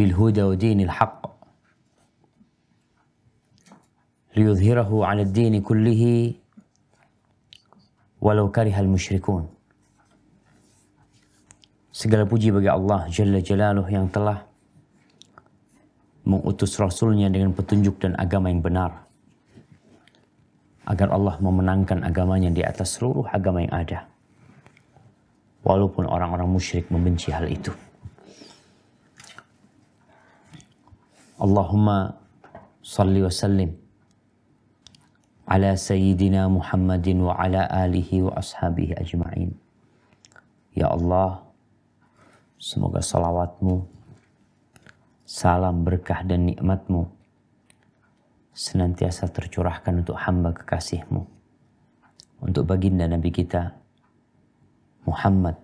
bil huda wa dinil haqq liyudhhirahu 'ala ad-din kullihi walau karihal musyrikun. Segala puji bagi Allah Jalla Jalaluh yang telah mengutus Rasulnya dengan petunjuk dan agama yang benar, agar Allah memenangkan agamanya di atas seluruh agama yang ada, walaupun orang-orang musyrik membenci hal itu. Allahumma salli wa sallim ala sayyidina Muhammadin wa ala alihi wa ashabihi ajma'in. Ya Allah, semoga salawatmu, salam berkah dan nikmatmu senantiasa tercurahkan untuk hamba kekasihmu, untuk baginda Nabi kita Muhammad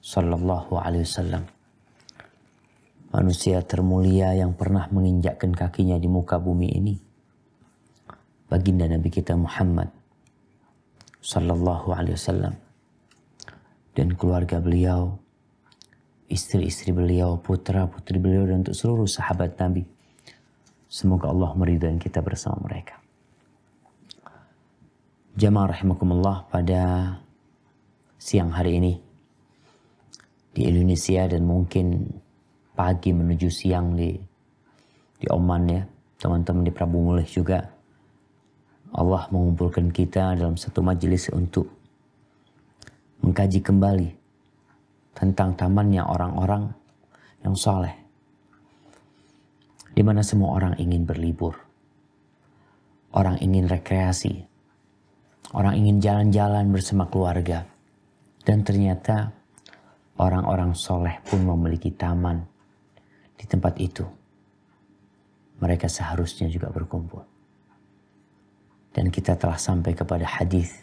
sallallahu alaihi wasallam, manusia termulia yang pernah menginjakkan kakinya di muka bumi ini, baginda Nabi kita Muhammad sallallahu alaihi wasallam, dan keluarga beliau, istri-istri beliau, putra-putri beliau, dan untuk seluruh sahabat Nabi. Semoga Allah meridai kita bersama mereka. Jamaah rahimakumullah, pada siang hari ini di Indonesia dan mungkin pagi menuju siang di Oman ya, teman-teman di Prabu Mulih juga, Allah mengumpulkan kita dalam satu majelis untuk mengkaji kembali tentang tamannya orang-orang yang saleh, di mana semua orang ingin berlibur, orang ingin rekreasi, orang ingin jalan-jalan bersama keluarga, dan ternyata orang-orang soleh pun memiliki taman di tempat itu. Mereka seharusnya juga berkumpul. Dan kita telah sampai kepada hadis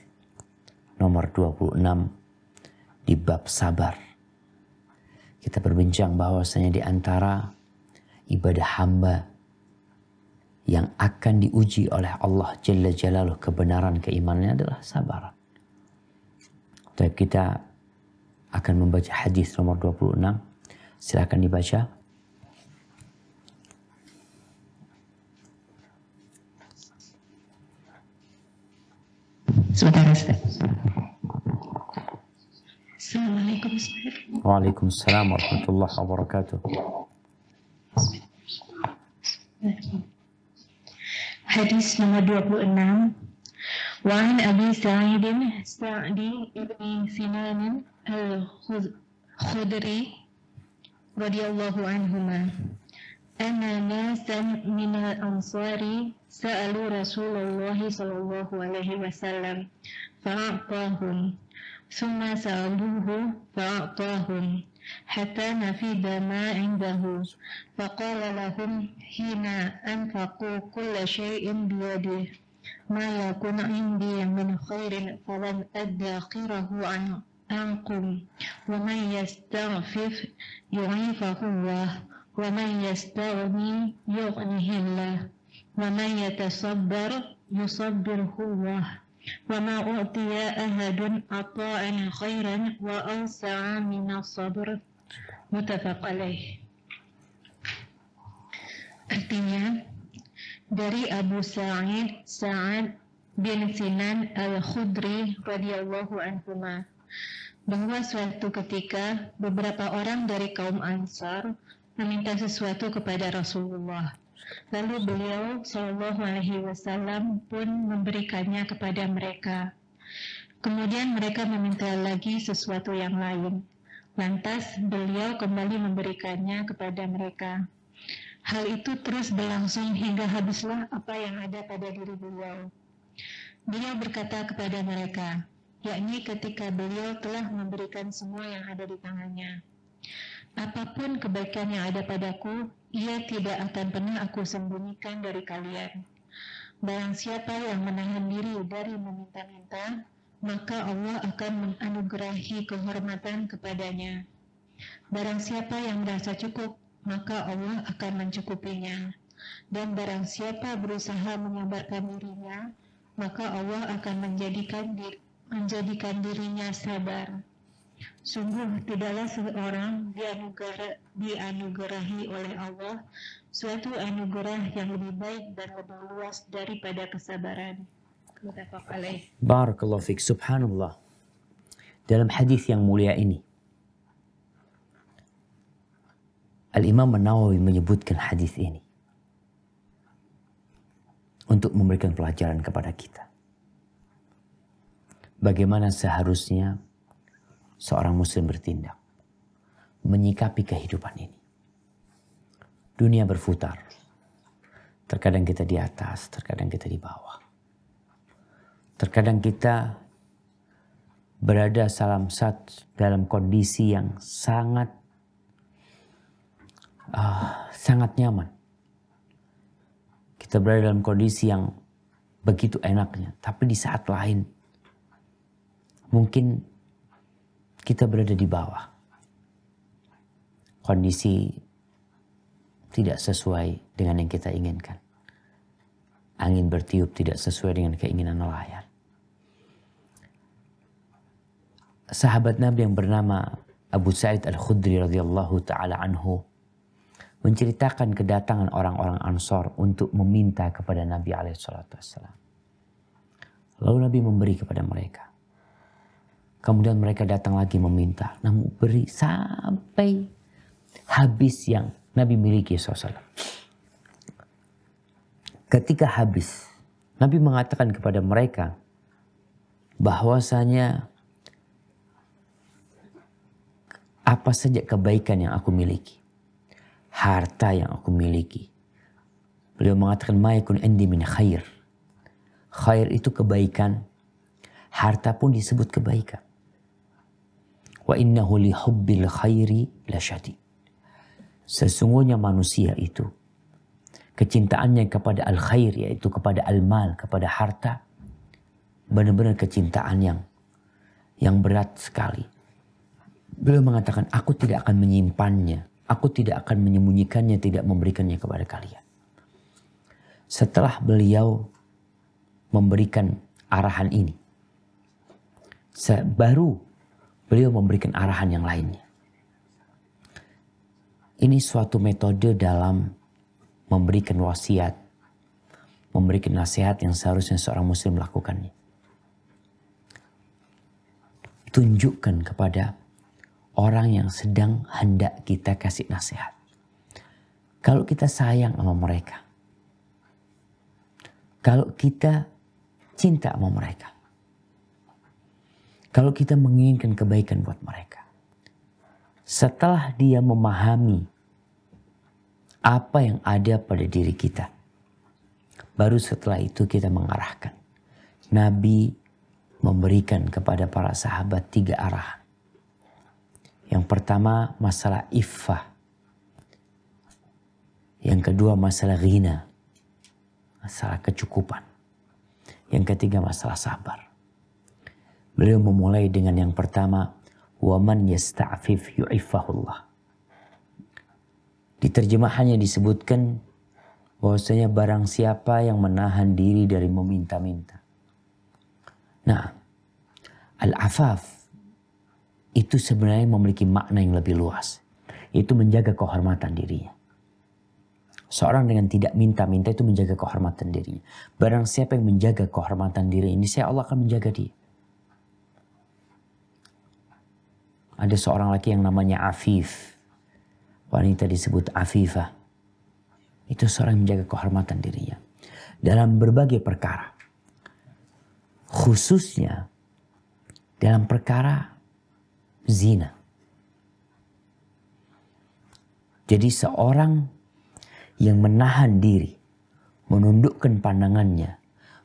nomor 26 di bab sabar. Kita berbincang bahwasanya di antara ibadah hamba yang akan diuji oleh Allah Jalla Jalaluh kebenaran keimanannya adalah sabar. Tapi kita akan membaca hadis nomor 26. Silakan dibaca. Sebentar, Ustaz. Assalamualaikum, Ustaz. Waalaikumsalam warahmatullahi wabarakatuh. Hadis nomor 26. Wa an Abi Sa'id Sa'di ibn Sinan al-Khudri radhiyallahu anhuma anna nasan min al-ansari sa'alu Rasulullah sallallahu alaihi wasallam fa'atahum thumma sa'aluhu fa'atahum hatta nafida ma indahu faqala lahum hina anfaqu kulla shay'in biyadihi ma yakun indi min khairin falan addakhirahu ankum wa man yastaghfif yu'ifahu Allah wa man yastaghni yughnihi Allah wa man yatasabbar yusabbirhu Allah wa ma u'tiya ahadun ata'an khairan wa awsa'a min as-sabr. Muttafaq alaih. Artinya, dari Abu Sa'ad bin Sinan al-Khudri radhiyallahu anhuma, bahwa suatu ketika beberapa orang dari kaum Ansar meminta sesuatu kepada Rasulullah. Lalu beliau Shallallahu Alaihi Wasallam pun memberikannya kepada mereka. Kemudian mereka meminta lagi sesuatu yang lain. Lantas beliau kembali memberikannya kepada mereka. Hal itu terus berlangsung hingga habislah apa yang ada pada diri beliau. Beliau berkata kepada mereka, yakni ketika beliau telah memberikan semua yang ada di tangannya. Apapun kebaikan yang ada padaku, ia tidak akan pernah aku sembunyikan dari kalian. Barang siapa yang menahan diri dari meminta-minta, maka Allah akan menganugerahi kehormatan kepadanya. Barang siapa yang merasa cukup, maka Allah akan mencukupinya. Dan barang siapa berusaha menyabarkan dirinya, maka Allah akan menjadikan dirinya sabar. Sungguh tidaklah seorang dianugerahi oleh Allah suatu anugerah yang lebih baik dan lebih luas daripada kesabaran. Muttafaq alaih. Barakallahu fiik. Subhanallah. Dalam hadis yang mulia ini, Al-Imam An-Nawawi menyebutkan hadis ini untuk memberikan pelajaran kepada kita. Bagaimana seharusnya seorang muslim bertindak, menyikapi kehidupan ini. Dunia berputar. Terkadang kita di atas, terkadang kita di bawah. Terkadang kita berada dalam kondisi yang sangat nyaman. Kita berada dalam kondisi yang begitu enaknya. Tapi di saat lain, mungkin kita berada di bawah. Kondisi tidak sesuai dengan yang kita inginkan. Angin bertiup tidak sesuai dengan keinginan nelayan. Sahabat Nabi yang bernama Abu Sa'id Al-Khudri radhiyallahu ta'ala anhu menceritakan kedatangan orang-orang Ansor untuk meminta kepada Nabi alaihissalam. Lalu Nabi memberi kepada mereka. Kemudian mereka datang lagi meminta. Namun beri sampai habis yang Nabi miliki SAW. Ketika habis, Nabi mengatakan kepada mereka bahwasanya apa saja kebaikan yang aku miliki, harta yang aku miliki. Beliau mengatakan ma yakun indi min khair. Khair itu kebaikan, harta pun disebut kebaikan. Wa innahu li hubbil khairi lasyadid. Sesungguhnya manusia itu kecintaannya kepada al-khair, yaitu kepada al-mal, kepada harta, benar-benar kecintaan yang berat sekali. Beliau mengatakan, aku tidak akan menyimpannya, aku tidak akan menyembunyikannya, tidak memberikannya kepada kalian. Setelah beliau memberikan arahan ini, baru beliau memberikan arahan yang lainnya. Ini suatu metode dalam memberikan wasiat, memberikan nasihat yang seharusnya seorang muslim lakukannya. Tunjukkan kepada orang yang sedang hendak kita kasih nasihat. Kalau kita sayang sama mereka, kalau kita cinta sama mereka, kalau kita menginginkan kebaikan buat mereka, setelah dia memahami apa yang ada pada diri kita, baru setelah itu kita mengarahkan. Nabi memberikan kepada para sahabat 3 arahan. Yang pertama masalah iffah. Yang kedua masalah ghina, masalah kecukupan. Yang ketiga masalah sabar. Beliau memulai dengan yang pertama, waman yasta'fif yu'iffahullah. Di terjemahannya disebutkan bahwasanya barang siapa yang menahan diri dari meminta-minta. Nah, al-afaf itu sebenarnya memiliki makna yang lebih luas. Itu menjaga kehormatan dirinya. Seorang dengan tidak minta-minta itu menjaga kehormatan dirinya. Barang siapa yang menjaga kehormatan diri ini, Allah akan menjaga dia. Ada seorang laki yang namanya Afif. Wanita disebut Afifah. Itu seorang yang menjaga kehormatan dirinya. Dalam berbagai perkara. Khususnya dalam perkara zina. Jadi seorang yang menahan diri, menundukkan pandangannya,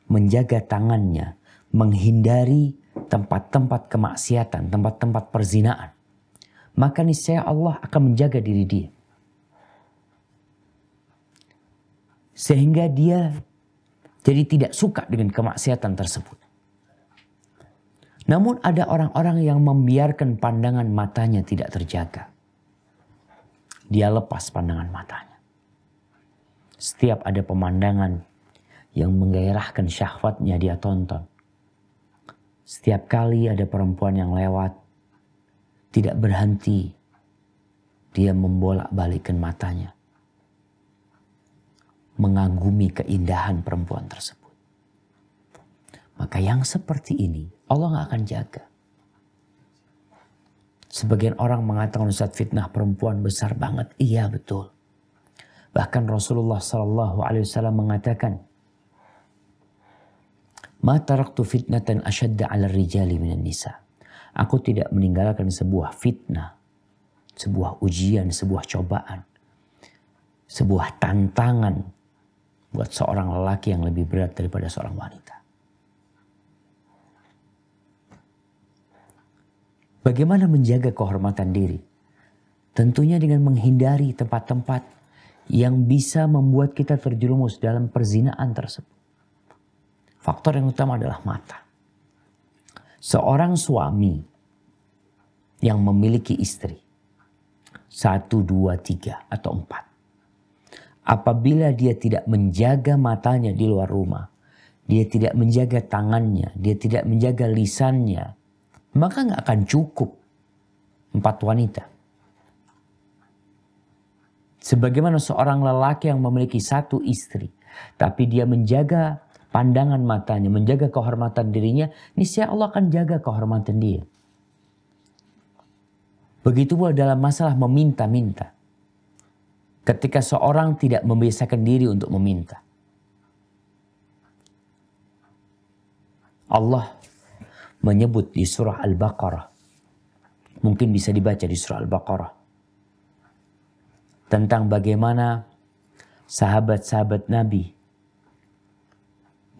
menjaga tangannya, menghindari tempat-tempat kemaksiatan, tempat-tempat perzinaan, maka niscaya Allah akan menjaga diri dia. Sehingga dia jadi tidak suka dengan kemaksiatan tersebut. Namun ada orang-orang yang membiarkan pandangan matanya tidak terjaga. Dia lepas pandangan matanya. Setiap ada pemandangan yang menggairahkan syahwatnya dia tonton. Setiap kali ada perempuan yang lewat, tidak berhenti dia membolak-balikkan matanya, mengagumi keindahan perempuan tersebut. Maka yang seperti ini Allah gak akan jaga. Sebagian orang mengatakan, Ustaz, fitnah perempuan besar banget. Iya, betul. Bahkan Rasulullah SAW mengatakan, Ma taraktu fitnatan asyadda ala rijali minan nisa. Aku tidak meninggalkan sebuah fitnah, sebuah ujian, sebuah cobaan, sebuah tantangan buat seorang lelaki yang lebih berat daripada seorang wanita. Bagaimana menjaga kehormatan diri? Tentunya dengan menghindari tempat-tempat yang bisa membuat kita terjerumus dalam perzinaan tersebut. Faktor yang utama adalah mata. Seorang suami yang memiliki istri 1, 2, 3 atau 4. Apabila dia tidak menjaga matanya di luar rumah, dia tidak menjaga tangannya, dia tidak menjaga lisannya, maka nggak akan cukup 4 wanita. Sebagaimana seorang lelaki yang memiliki 1 istri, tapi dia menjaga pandangan matanya, menjaga kehormatan dirinya, niscaya Allah akan jaga kehormatan dia. Begitu pula dalam masalah meminta-minta. Ketika seorang tidak membiasakan diri untuk meminta, Allah menyebut di surah Al-Baqarah, mungkin bisa dibaca di surah Al-Baqarah, tentang bagaimana sahabat-sahabat Nabi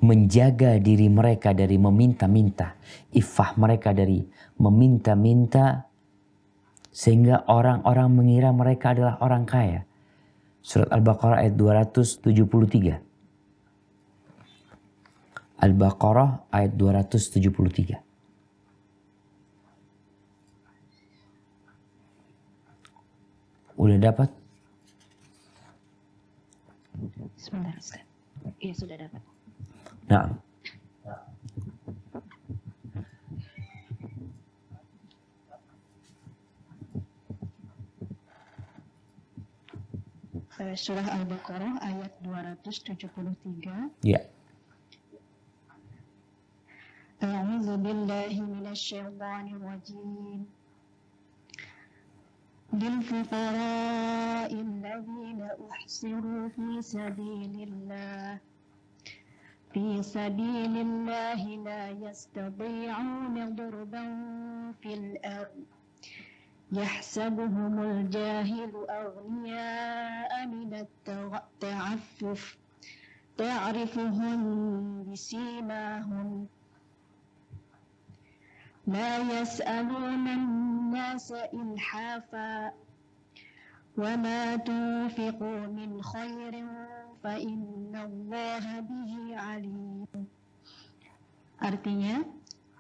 menjaga diri mereka dari meminta-minta, iffah mereka dari meminta-minta, sehingga orang-orang mengira mereka adalah orang kaya. Surat Al-Baqarah ayat 273. Al-Baqarah ayat 273. Udah dapat? Sebentar, Ustaz. Iya, sudah dapat. Nah. Surah Al-Baqarah ayat 273. Ya. A'udzu billahi minasyaitonir rajim. للفقراء الذين أحصروا في سبيل الله لا يستطيعون ضربا في الأرض يحسبهم الجاهل أغنياء من التعفف تعرفهم بسيماهم لا يسألون الناس إلحافا وما تنفقوا من خير فإن الله به عليم. Artinya,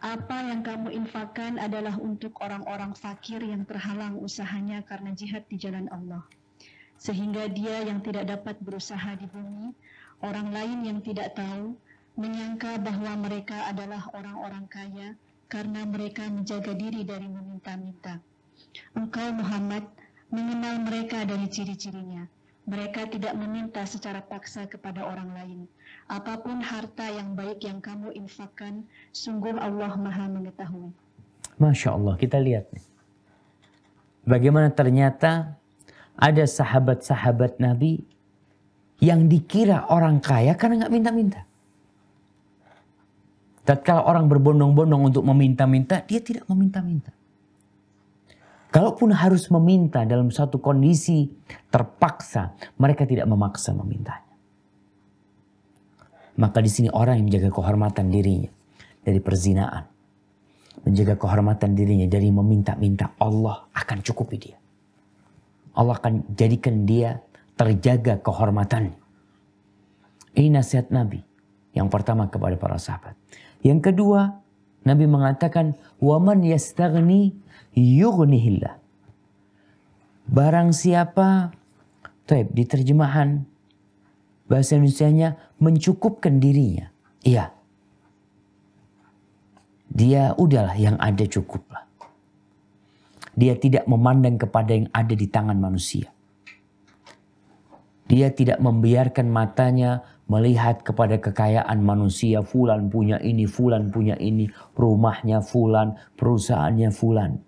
apa yang kamu infakkan adalah untuk orang-orang fakir yang terhalang usahanya karena jihad di jalan Allah. Sehingga dia yang tidak dapat berusaha di bumi, orang lain yang tidak tahu, menyangka bahwa mereka adalah orang-orang kaya, karena mereka menjaga diri dari meminta-minta. Engkau Muhammad mengenal mereka dari ciri-cirinya. Mereka tidak meminta secara paksa kepada orang lain. Apapun harta yang baik yang kamu infakkan, sungguh Allah Maha mengetahui. Masya Allah, kita lihat nih. Bagaimana ternyata ada sahabat-sahabat Nabi yang dikira orang kaya karena nggak minta-minta. Tatkala orang berbondong-bondong untuk meminta-minta, dia tidak meminta-minta. Kalaupun harus meminta dalam satu kondisi terpaksa, mereka tidak memaksa memintanya. Maka di sini orang yang menjaga kehormatan dirinya dari perzinaan, menjaga kehormatan dirinya dari meminta-minta, Allah akan cukupi dia. Allah akan jadikan dia terjaga kehormatan. Ini nasihat Nabi yang pertama kepada para sahabat. Yang kedua, Nabi mengatakan, "Waman yastaghni yughnihillah." Barang siapa, di terjemahan bahasa Indonesianya, mencukupkan dirinya. Iya. Dia udahlah yang ada cukuplah. Dia tidak memandang kepada yang ada di tangan manusia. Dia tidak membiarkan matanya melihat kepada kekayaan manusia. Fulan punya ini, fulan punya ini. Rumahnya fulan, perusahaannya fulan.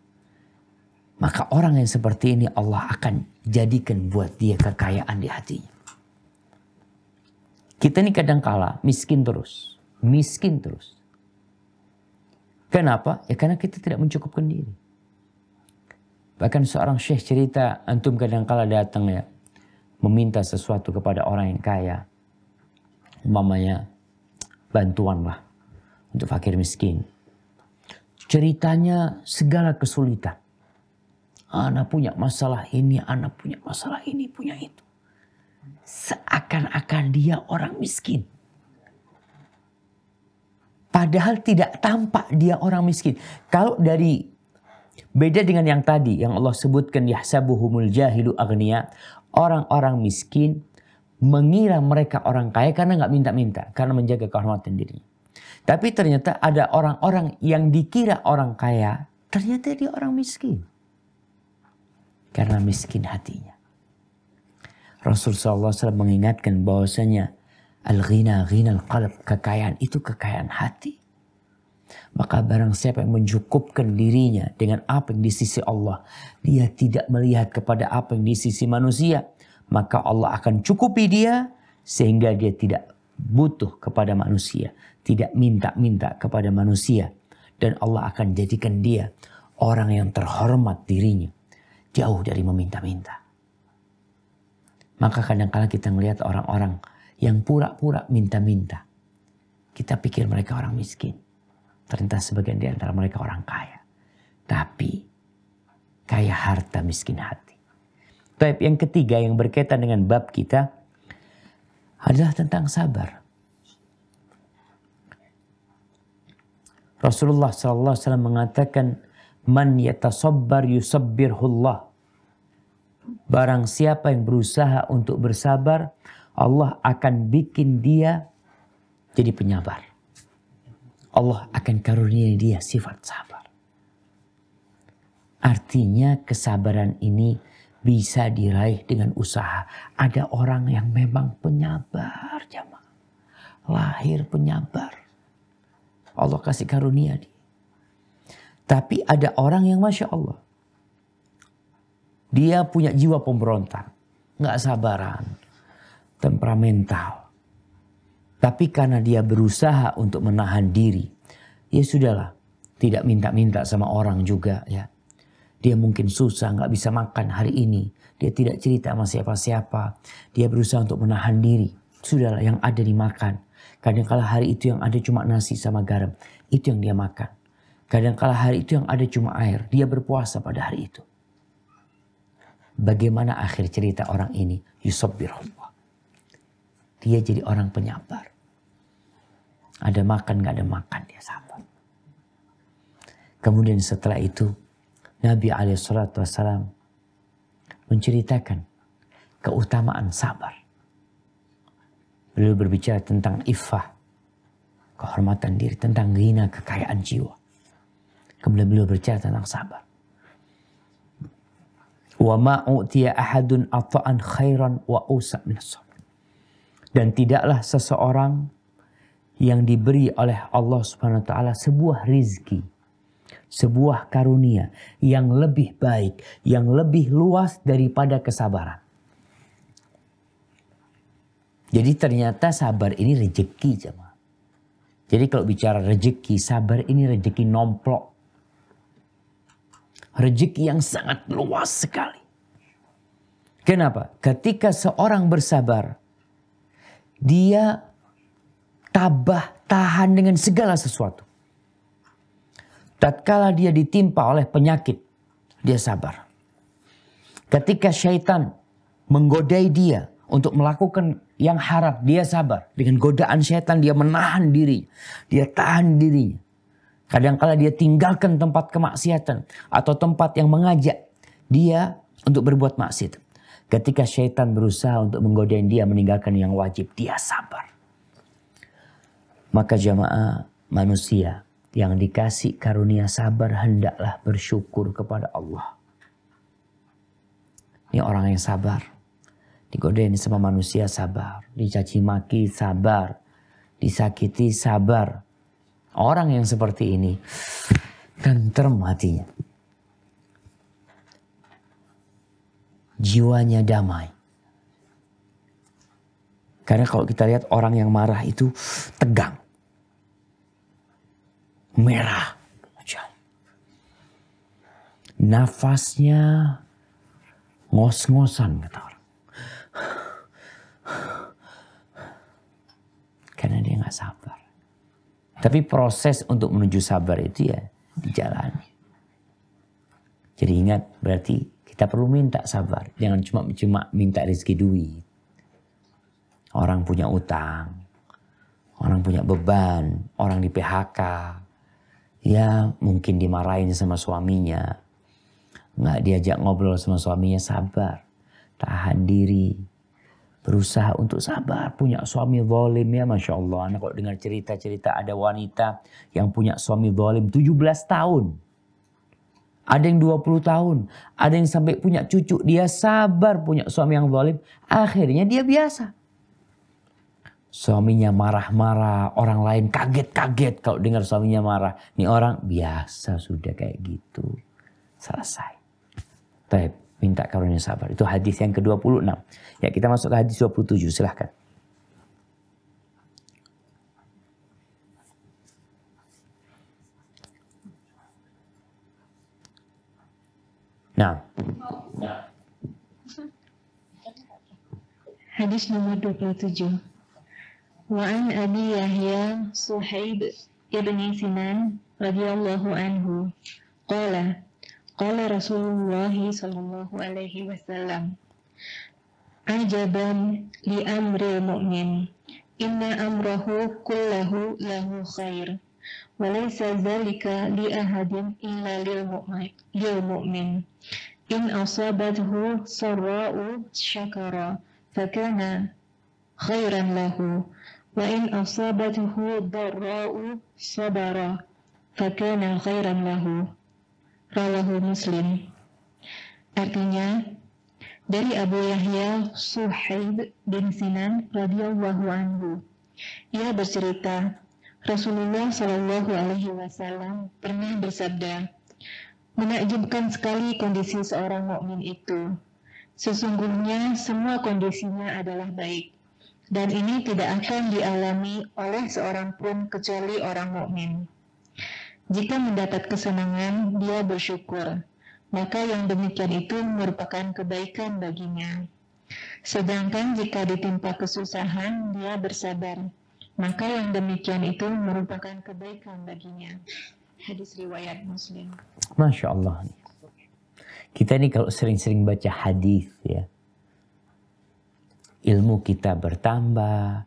Maka orang yang seperti ini Allah akan jadikan buat dia kekayaan di hatinya. Kita ini kadang-kala miskin terus. Miskin terus. Kenapa? Ya karena kita tidak mencukupkan diri. Bahkan seorang syekh cerita, antum kadang-kala datang ya, meminta sesuatu kepada orang yang kaya. Umpamanya bantuan lah untuk fakir miskin. Ceritanya segala kesulitan. Anak punya masalah ini, anak punya masalah ini, punya itu. Seakan-akan dia orang miskin. Padahal tidak tampak dia orang miskin. Kalau dari beda dengan yang tadi yang Allah sebutkan yahsabuhumul jahilu aghnia, orang-orang miskin mengira mereka orang kaya karena nggak minta-minta, karena menjaga kehormatan dirinya. Tapi ternyata ada orang-orang yang dikira orang kaya, ternyata dia orang miskin. Karena miskin hatinya. Rasulullah SAW mengingatkan bahwasanya al-ghina ghinal qalb, kekayaan itu kekayaan hati. Maka barang siapa yang mencukupkan dirinya dengan apa yang di sisi Allah, dia tidak melihat kepada apa yang di sisi manusia, maka Allah akan cukupi dia sehingga dia tidak butuh kepada manusia, tidak minta-minta kepada manusia, dan Allah akan jadikan dia orang yang terhormat dirinya, jauh dari meminta-minta. Maka kadang-kala kita melihat orang-orang yang pura-pura minta-minta. Kita pikir mereka orang miskin. Ternyata sebagian di antara mereka orang kaya. Tapi kaya harta miskin hati. Tapi yang ketiga yang berkaitan dengan bab kita adalah tentang sabar. Rasulullah SAW mengatakan, man yatasabbar yusabbirhullah. Barang siapa yang berusaha untuk bersabar, Allah akan bikin dia jadi penyabar. Allah akan karunia dia sifat sabar. Artinya kesabaran ini bisa diraih dengan usaha. Ada orang yang memang penyabar, jamaah. Lahir penyabar. Allah kasih karunia dia. Tapi ada orang yang Masya Allah. Dia punya jiwa pemberontak. Nggak sabaran. Temperamental. Tapi karena dia berusaha untuk menahan diri. Ya sudahlah. Tidak minta-minta sama orang juga ya. Dia mungkin susah nggak bisa makan hari ini. Dia tidak cerita sama siapa-siapa. Dia berusaha untuk menahan diri. Sudahlah yang ada dimakan. Kadang-kala hari itu yang ada cuma nasi sama garam. Itu yang dia makan. Kadang-kala hari itu yang ada cuma air. Dia berpuasa pada hari itu. Bagaimana akhir cerita orang ini? Yusabbirullah. Dia jadi orang penyabar. Ada makan gak ada makan dia sabar. Kemudian setelah itu Nabi SAW menceritakan keutamaan sabar. Beliau berbicara tentang iffah, kehormatan diri, tentang ghina, kekayaan jiwa. Kemudian beliau berbicara tentang sabar. Wa ma u'tiya ahadun ata'an khairan wa usa' min sabr. Dan tidaklah seseorang yang diberi oleh Allah Subhanahu wa taala sebuah rizki, sebuah karunia yang lebih baik, yang lebih luas daripada kesabaran. Jadi ternyata sabar ini rezeki, jemaah. Jadi kalau bicara rezeki, sabar ini rezeki nomplok. Rezeki yang sangat luas sekali. Kenapa? Ketika seorang bersabar, dia tabah tahan dengan segala sesuatu. Tatkala dia ditimpa oleh penyakit, dia sabar. Ketika syaitan menggodai dia untuk melakukan yang haram, dia sabar. Dengan godaan syaitan dia menahan diri, dia tahan dirinya. Kadang-kala dia tinggalkan tempat kemaksiatan atau tempat yang mengajak dia untuk berbuat maksiat. Ketika syaitan berusaha untuk menggoda dia meninggalkan yang wajib, dia sabar. Maka jamaah manusia yang dikasih karunia sabar hendaklah bersyukur kepada Allah. Ini orang yang sabar. Digodain sama manusia sabar. Dicaci maki sabar. Disakiti sabar. Orang yang seperti ini tentrem hatinya. Jiwanya damai. Karena kalau kita lihat orang yang marah itu tegang. Merah. Nafasnya ngos-ngosan kata orang. Karena dia gak sabar. Tapi proses untuk menuju sabar itu ya dijalani. Jadi ingat, berarti kita perlu minta sabar. Jangan cuma minta rezeki duit. Orang punya utang. Orang punya beban. Orang di PHK. Ya mungkin dimarahin sama suaminya. Nggak diajak ngobrol sama suaminya, sabar. Tahan diri. Berusaha untuk sabar. Punya suami zalim ya Masya Allah. Anak kalau dengar cerita-cerita ada wanita yang punya suami zalim 17 tahun. Ada yang 20 tahun. Ada yang sampai punya cucu. Dia sabar punya suami yang zalim. Akhirnya dia biasa. Suaminya marah-marah. Orang lain kaget-kaget kalau dengar suaminya marah. Ini orang biasa sudah kayak gitu. Selesai. Baik, minta karunia sabar. Itu hadis yang ke-26. Ya, kita masuk ke hadis 27. Silahkan. Nah. Hadis nomor 27. Wa an Abi Yahya Suhaib ibn Sinan radhiyallahu anhu qala qala Rasulullah sallallahu alaihi wasallam ajaban li amril mu'min inna amrahu kullahu lahu khair wa laysa dzalika li ahadin illa lil mu'min in asabathu sarra'u syakara fakana khairan lahu wa in asabathu dharra'u sabara fakana khairan lahu. Rawahu Muslim. Artinya, dari Abu Yahya Suhaib bin Sinan radhiyallahu anhu. Ia bercerita, Rasulullah Shallallahu alaihi wasallam pernah bersabda, menakjubkan sekali kondisi seorang mukmin itu. Sesungguhnya semua kondisinya adalah baik, dan ini tidak akan dialami oleh seorang pun kecuali orang mukmin. Jika mendapat kesenangan, dia bersyukur, maka yang demikian itu merupakan kebaikan baginya. Sedangkan jika ditimpa kesusahan, dia bersabar, maka yang demikian itu merupakan kebaikan baginya. Hadis riwayat Muslim. Masya Allah. Kita ini kalau sering-sering baca hadis ya, ilmu kita bertambah,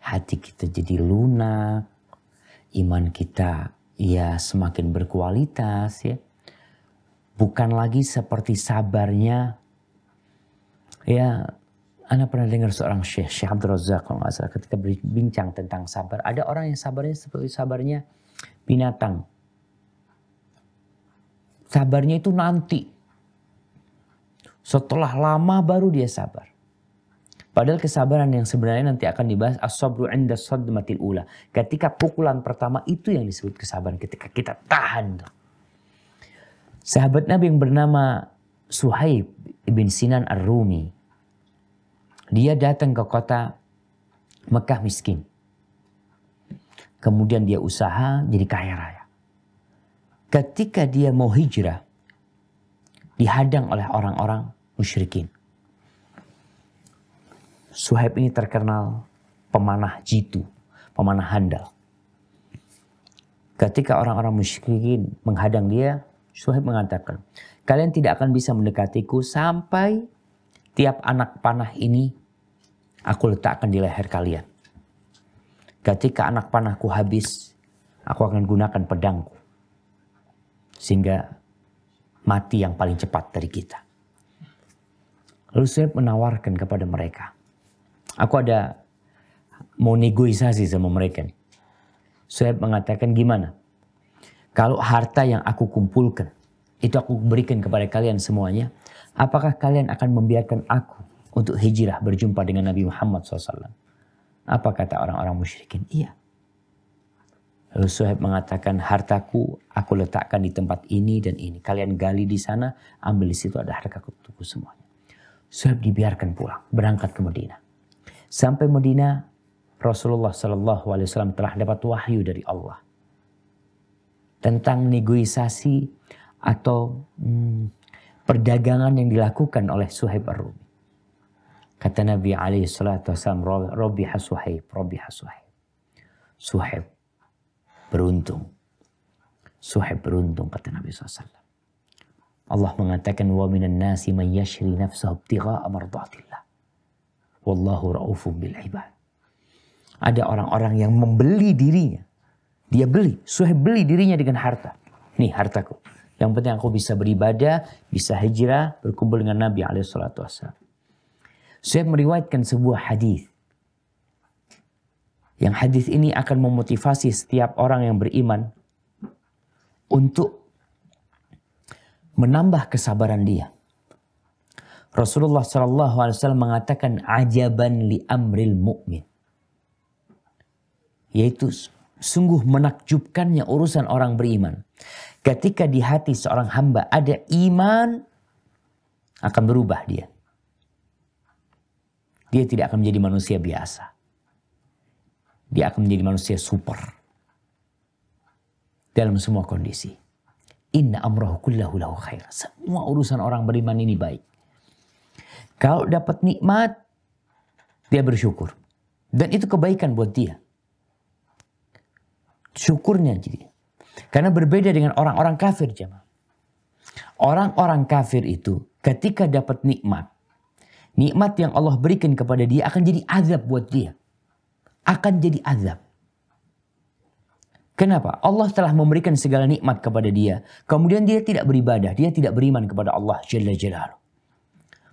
hati kita jadi lunak, iman kita ya semakin berkualitas ya. Bukan lagi seperti sabarnya. Ya, Anda pernah dengar seorang Syekh Abdul Razak kalau nggak salah ketika berbincang tentang sabar. Ada orang yang sabarnya seperti sabarnya binatang. Sabarnya itu nanti. Setelah lama baru dia sabar. Padahal kesabaran yang sebenarnya nanti akan dibahas as-sabru 'inda sadmatil ula. Ketika pukulan pertama itu yang disebut kesabaran, ketika kita tahan. Sahabat Nabi yang bernama Suhaib ibn Sinan Ar-Rumi. Dia datang ke kota Mekah miskin. Kemudian dia usaha jadi kaya raya. Ketika dia mau hijrah, dihadang oleh orang-orang musyrikin. Suhaib ini terkenal pemanah jitu, pemanah handal. Ketika orang-orang musyrikin menghadang dia, Suhaib mengatakan, kalian tidak akan bisa mendekatiku sampai tiap anak panah ini aku letakkan di leher kalian. Ketika anak panahku habis, aku akan gunakan pedangku. Sehingga mati yang paling cepat dari kita. Lalu Suhaib menawarkan kepada mereka, aku ada mau negosiasi sama mereka. Suhaib mengatakan gimana? Kalau harta yang aku kumpulkan itu aku berikan kepada kalian semuanya, apakah kalian akan membiarkan aku untuk hijrah berjumpa dengan Nabi Muhammad SAW? Apa kata orang-orang musyrikin? Iya. Lalu Suhaib mengatakan, hartaku aku letakkan di tempat ini dan ini. Kalian gali di sana, ambil di situ, ada hartaku semuanya. Suhaib dibiarkan pulang, berangkat ke Madinah. Sampai Madinah, Rasulullah SAW telah dapat wahyu dari Allah tentang negosiasi atau perdagangan yang dilakukan oleh Suhaib Ar-Rumi. Kata Nabi SAW, Robiha Suhaib, Robiha Suhaib. Suhaib beruntung. Suhaib beruntung, kata Nabi SAW. Allah mengatakan, wa minan nasi man yashri nafsahu ibtigha'a mardatillah. Wallahu ra'ufun bil ibad. Ada orang-orang yang membeli dirinya. Dia beli, Suhaib beli dirinya dengan harta. Nih hartaku. Yang penting aku bisa beribadah, bisa hijrah, berkumpul dengan Nabi SAW. Suhaib meriwayatkan sebuah hadis. Yang hadis ini akan memotivasi setiap orang yang beriman untuk menambah kesabaran dia. Rasulullah SAW mengatakan, ajaban li amril mu'min. Yaitu sungguh menakjubkannya urusan orang beriman. Ketika di hati seorang hamba ada iman, akan berubah dia. Dia tidak akan menjadi manusia biasa. Dia akan menjadi manusia super. Dalam semua kondisi. Inna amrahu kullahu lahu khair. Semua urusan orang beriman ini baik. Kalau dapat nikmat, dia bersyukur. Dan itu kebaikan buat dia. Syukurnya jadi. Karena berbeda dengan orang-orang kafir, jemaah. Orang-orang kafir itu ketika dapat nikmat, nikmat yang Allah berikan kepada dia akan jadi azab buat dia. Akan jadi azab. Kenapa? Allah telah memberikan segala nikmat kepada dia. Kemudian dia tidak beribadah. Dia tidak beriman kepada Allah Jalla Jalaluhu.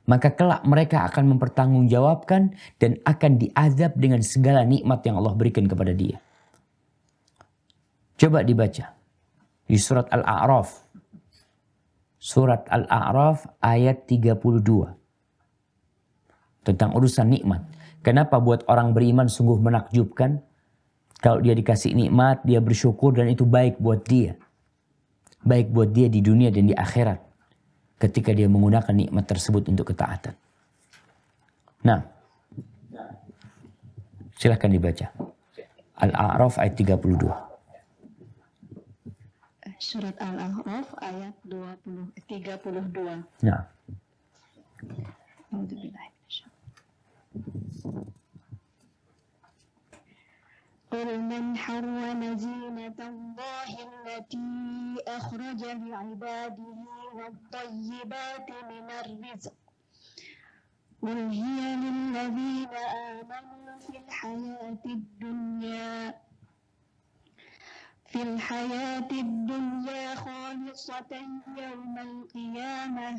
Maka kelak mereka akan mempertanggungjawabkan dan akan diazab dengan segala nikmat yang Allah berikan kepada dia. Coba dibaca. Di surat Al-A'raf. Surat Al-A'raf ayat 32. Tentang urusan nikmat. Kenapa buat orang beriman sungguh menakjubkan? Kalau dia dikasih nikmat, dia bersyukur dan itu baik buat dia. Baik buat dia di dunia dan di akhirat. Ketika dia menggunakan nikmat tersebut untuk ketaatan. Nah, silahkan dibaca. Al-A'raf ayat 32. Surat Al-A'raf ayat 32. Nah. قل من حرم زينة الله التي أخرج لعباده والطيبات من الرزق قل هي للذين آمنوا في الحياة الدنيا خالصة يوم القيامة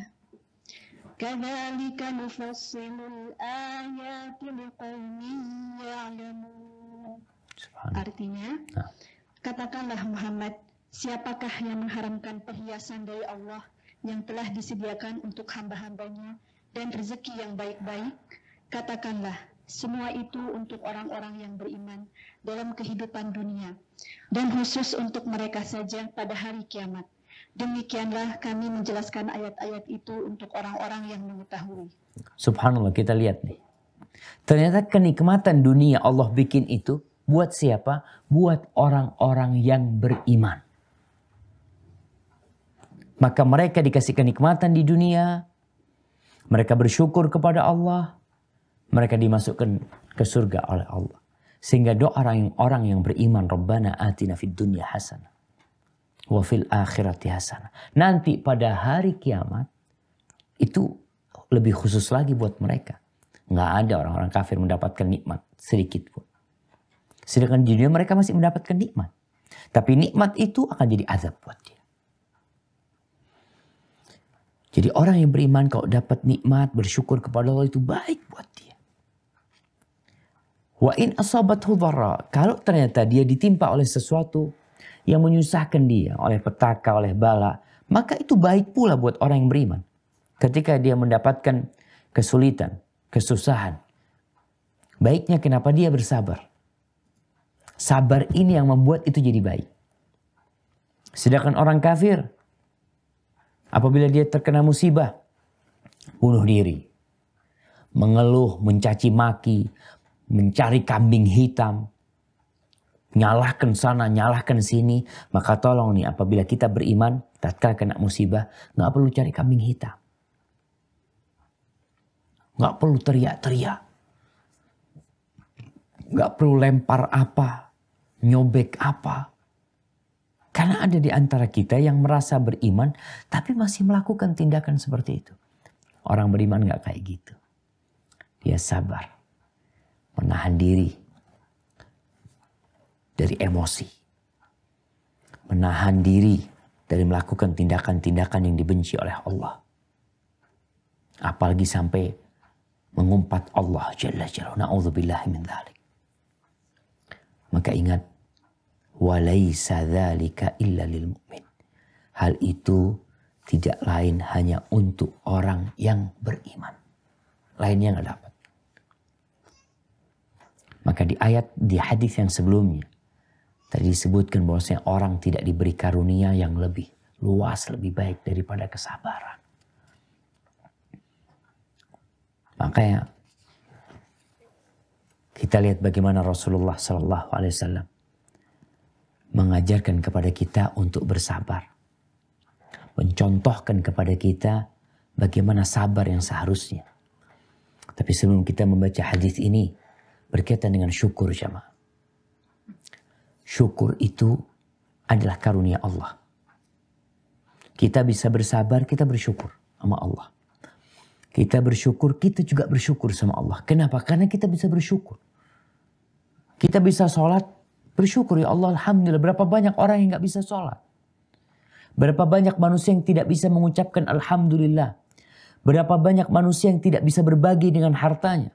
كذلك نفصل الآيات لقوم يعلمون. Artinya, katakanlah Muhammad, siapakah yang mengharamkan perhiasan dari Allah yang telah disediakan untuk hamba-hambanya dan rezeki yang baik-baik? Katakanlah, semua itu untuk orang-orang yang beriman dalam kehidupan dunia dan khusus untuk mereka saja pada hari kiamat. Demikianlah kami menjelaskan ayat-ayat itu untuk orang-orang yang mengetahui. Subhanallah, kita lihat nih. Ternyata kenikmatan dunia Allah bikin itu buat siapa? Buat orang-orang yang beriman. Maka mereka dikasih kenikmatan di dunia. Mereka bersyukur kepada Allah. Mereka dimasukkan ke surga oleh Allah. Sehingga doa orang yang beriman, Rabbana atina fid dunya hasanah. Wa fil akhirati hasanah. Nanti pada hari kiamat, itu lebih khusus lagi buat mereka. Nggak ada orang-orang kafir mendapatkan nikmat sedikit pun. Sedangkan di dunia mereka masih mendapatkan nikmat. Tapi nikmat itu akan jadi azab buat dia. Jadi orang yang beriman kalau dapat nikmat, bersyukur kepada Allah itu baik buat dia. Wa in asabathu dharra. Kalau ternyata dia ditimpa oleh sesuatu yang menyusahkan dia, oleh petaka, oleh bala, Maka itu baik pula buat orang yang beriman. Ketika dia mendapatkan kesulitan, kesusahan. Baiknya kenapa dia bersabar. Sabar ini yang membuat itu jadi baik. Sedangkan orang kafir, apabila dia terkena musibah, bunuh diri. Mengeluh, mencaci maki, mencari kambing hitam. Nyalahkan sana, nyalahkan sini. Maka tolong nih, apabila kita beriman, tatkala kena musibah, nggak perlu cari kambing hitam. Nggak perlu teriak-teriak. Nggak perlu lempar apa, nyobek apa. Karena ada di antara kita yang merasa beriman, tapi masih melakukan tindakan seperti itu. Orang beriman nggak kayak gitu. Dia sabar, menahan diri dari emosi, menahan diri dari melakukan tindakan-tindakan yang dibenci oleh Allah. Apalagi sampai mengumpat Allah Jalla Jalla. Na'udzubillahi min dzalik. Maka ingat, walaisa dzalika illa lil mu'min. Hal itu tidak lain hanya untuk orang yang beriman. Lainnya nggak dapat. Maka di hadis yang sebelumnya tadi disebutkan bahwasanya orang tidak diberi karunia yang lebih luas, lebih baik daripada kesabaran. Makanya kita lihat bagaimana Rasulullah Sallallahu Alaihi Wasallam mengajarkan kepada kita untuk bersabar, mencontohkan kepada kita bagaimana sabar yang seharusnya. Tapi sebelum kita membaca hadis ini, berkaitan dengan syukur jamaah. Syukur itu adalah karunia Allah. Kita bisa bersabar, kita bersyukur sama Allah. Kita bersyukur, kita juga bersyukur sama Allah. Kenapa? Karena kita bisa bersyukur. Kita bisa sholat, bersyukur ya Allah, alhamdulillah. Berapa banyak orang yang gak bisa sholat. Berapa banyak manusia yang tidak bisa mengucapkan alhamdulillah. Berapa banyak manusia yang tidak bisa berbagi dengan hartanya.